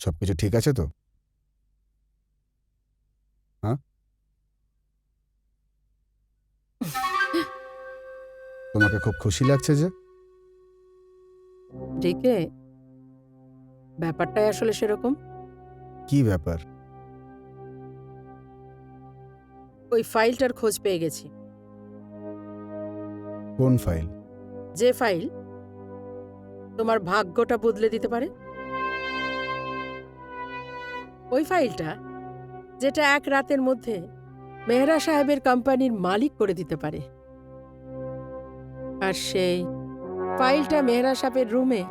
সবকিছু ঠিক আছে তো? হ্যাঁ, তোমাকে খুব খুশি লাগছে যে? ডিকে, ব্যাপারটাই আসলে সেরকম। কি ব্যাপার? ওই ফাইলটার খোঁজ পেয়ে গেছি। কোন ফাইল? যে ফাইল তোমার ভাগ্যটা বদলে দিতে পারে। ওই ফাইলটা যেটা এক রাতের মধ্যে মেহরা সাহেবের কোম্পানির মালিক করে দিতে পারে। আর সেই ফাইলটা মেহরা সাহেবের রুমে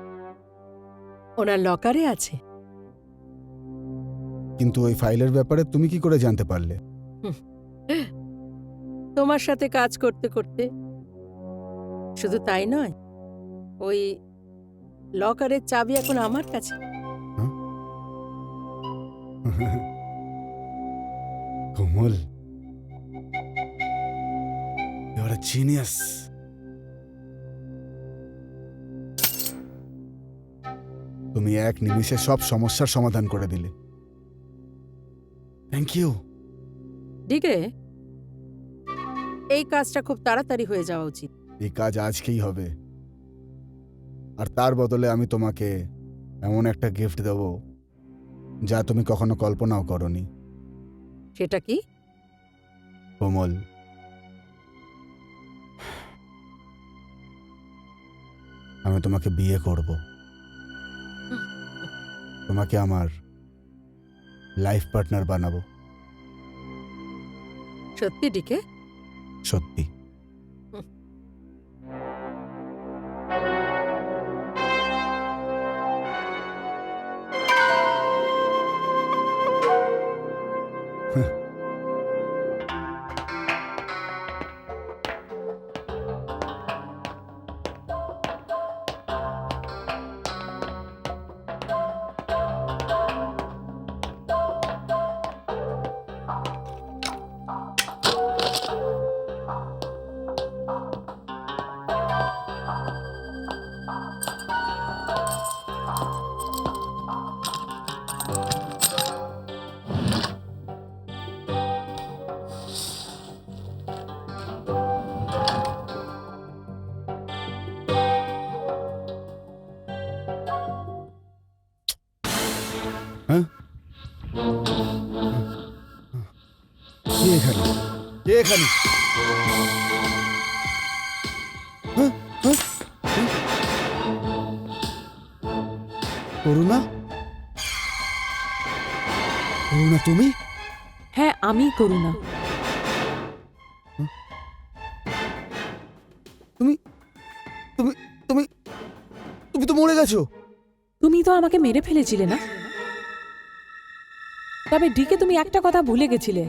ওনার লকারে আছে। কিন্তু ওই ফাইলের ব্যাপারে তুমি কি করে জানতে পারলে? তোমার সাথে কাজ করতে করতে। শুধু তাই নয়, ওই লকারের চাবি এখন আমার কাছে। কোমল, ইউ আর আ জিনিয়াস। তুমি এক নিমিষে সব সমস্যার সমাধান করে দিলে। Thank you. ডিকে, এই কাজটা খুব তাড়াতাড়ি হয়ে যাওয়া উচিত। এই কাজ আজকেই হবে, আর তার বদলে আমি তোমাকে এমন একটা গিফট দেব যা তুমি কখনো কল্পনাও করনি। সেটা কি? কোমল, আমি তোমাকে বিয়ে করব। তোমাকে আমার লাইফ পার্টনার বানাবো। সত্যি ডিকে? সত্যি। হ্যাঁ, কে এখানে? কে এখানে? হ্যাঁ, হ্যাঁ, হ্যাঁ। করুণা? করুণা তুমি? হ্যাঁ, আমি করুণা। তুমি তুমি তুমি তুমি তো মরে গেছো। তুমি তো আমাকে মেরে ফেলেছিলে না? তবে ডিকে, তুমি একটা কথা ভুলে গেছিলে।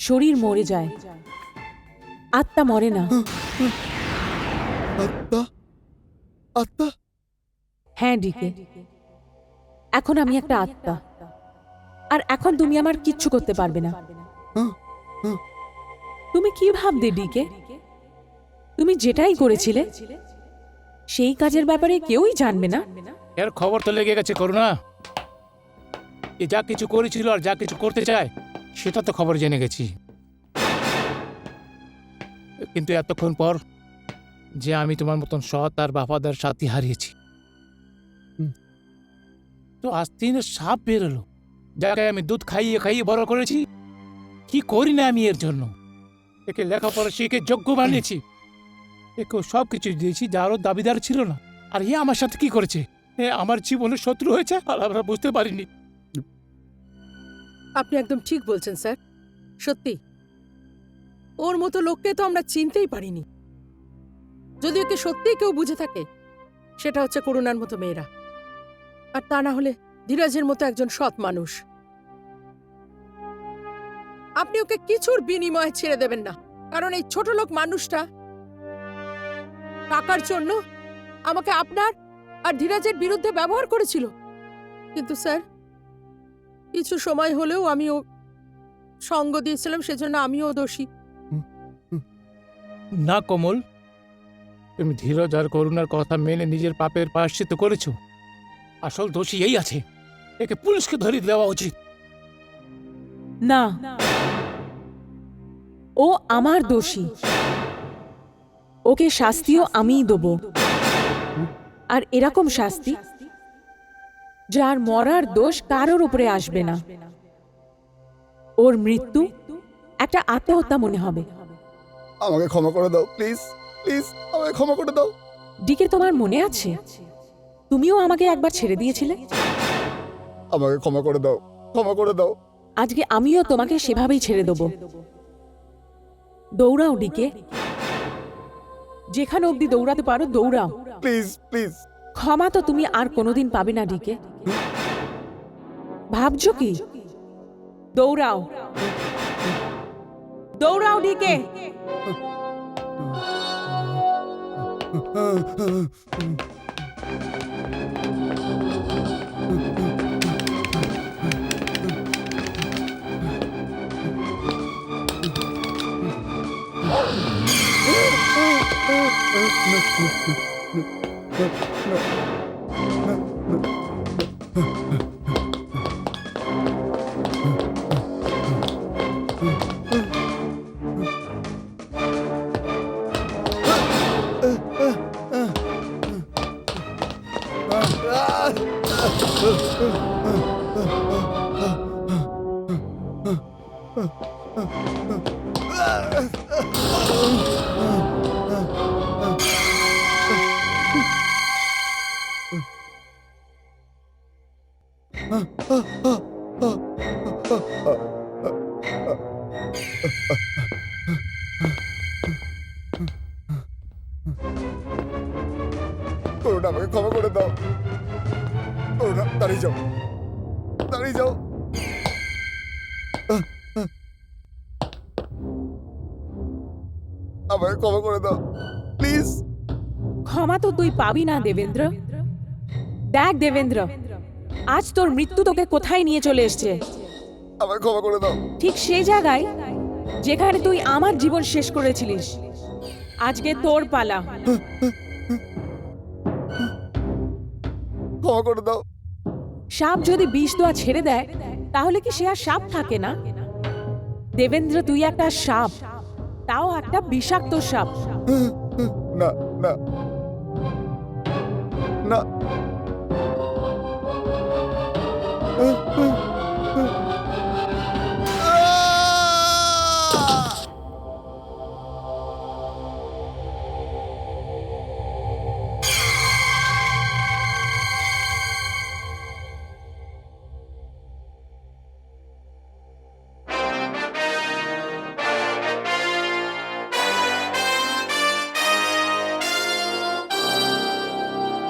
শরীর মরে যায়, আত্মা মরে না। আত্মা? আত্মা? হ্যাঁ ডিকে, এখন আমি একটা আত্মা, আর এখন তুমি আমার কিচ্ছু করতে পারবে না। হ্যাঁ, হ্যাঁ। তুমি কি ভাবতে ডিকে? তুমি যেটাই করেছিলে সেই কাজের ব্যাপারে কেউই জানবে না? এর খবর তো লেগে গেছে করুণা। এ যা কিছু করেছিল আর যা কিছু করতে চায় সেটা তো খবর জেনে গেছি। কিন্তু এতক্ষণ পর যে আমি তোমার মতন সৎ আর বাফাদার সাথী হারিয়েছি, তো আস্তিনের সাপ বেরোলো, যাকে আমি দুধ খাইয়ে খাইয়ে বড় করেছি। কি করি না আমি এর জন্য? একে লেখাপড়া শিখে যোগ্য বানিয়েছি, একেও সব কিছু দিয়েছি যা আরও দাবিদার ছিল না। আর এ আমার সাথে কি করেছে? এ আমার জীবনের শত্রু হয়েছে আর আমরা বুঝতে পারিনি। আপনি একদম ঠিক বলছেন স্যার, সত্যি ওর মতো লোককে তো আমরা চিনতেই পারিনি। যদি ওকে সত্যিই কেউ বুঝে থাকে সেটা হচ্ছে করুণার মতো মেয়েরা, আর তা না হলে ধীরাজের মতো একজন সৎ মানুষ। আপনি ওকে কিছুর বিনিময়ে ছেড়ে দেবেন না, কারণ এই ছোট লোক মানুষটা টাকার জন্য আমাকে আপনার আর ধীরাজের বিরুদ্ধে ব্যবহার করেছিল। কিন্তু স্যার, কিছু সময় হলেও আমি ও সঙ্গ দিয়েছিলাম, সেজন্য আমিও দোষী। না কমল, তুমি ধীরজ আর করুণার কথা মেনে নিজের পাপের প্রায়শ্চিত্ত করেছো। আসল দোষী এই আছে, একে পুলিশকে ধরিয়ে দেওয়া উচিত। না, ও আমার দোষী, ওকে শাস্তিও আমিই দেব। আর এরকম শাস্তি যার মরার দোষ কারোর উপরে আসবে না। ওর মৃত্যু একটা আত্মহত্যা মনে হবে। আমাকে ক্ষমা করে দাও প্লিজ, প্লিজ আমাকে ক্ষমা করে দাও। ডিকে, তোমার মনে আছে তুমিও আমাকে একবার ছেড়ে দিয়েছিলে? আমাকে ক্ষমা করে দাও, ক্ষমা করে দাও। আজকে আমিও তোমাকে সেভাবেই ছেড়ে দেব। দৌড়াও ডিকে, যেখানে অবধি দৌড়াতে পারো দৌড়াও। Please please. ক্ষমা তো তুমি আর কোনোদিন পাবে না ডিকে। ভাবছো কি? দৌড়াও, দৌড়াও ডিকে। করুণা, আমাকে ক্ষমা করে দাও। করুণা, দাঁড়িয়ে যাও, দাঁড়িয়ে যাও। আমাকে ক্ষমা করে দাও প্লিজ। ক্ষমা তো তুই পাবি না দেবেন্দ্র। দেখ দেবেন্দ্র, আজ তোর মৃত্যু তোকে কোথায় নিয়ে চলে এসছে। আমাকে ক্ষমা করে দাও। ঠিক সেই জায়গায় যেখানে তুই আমার জীবন শেষ করেছিলিস। আজকে তোর পালা। ক্ষমা করে দাও। সাপ যদি বিষ দেওয়া ছেড়ে দেয় তাহলে কি সে আর সাপ থাকে না? দেবেন্দ্র, তুই একটা সাপ, তাও একটা বিষাক্ত সাপ। না না না।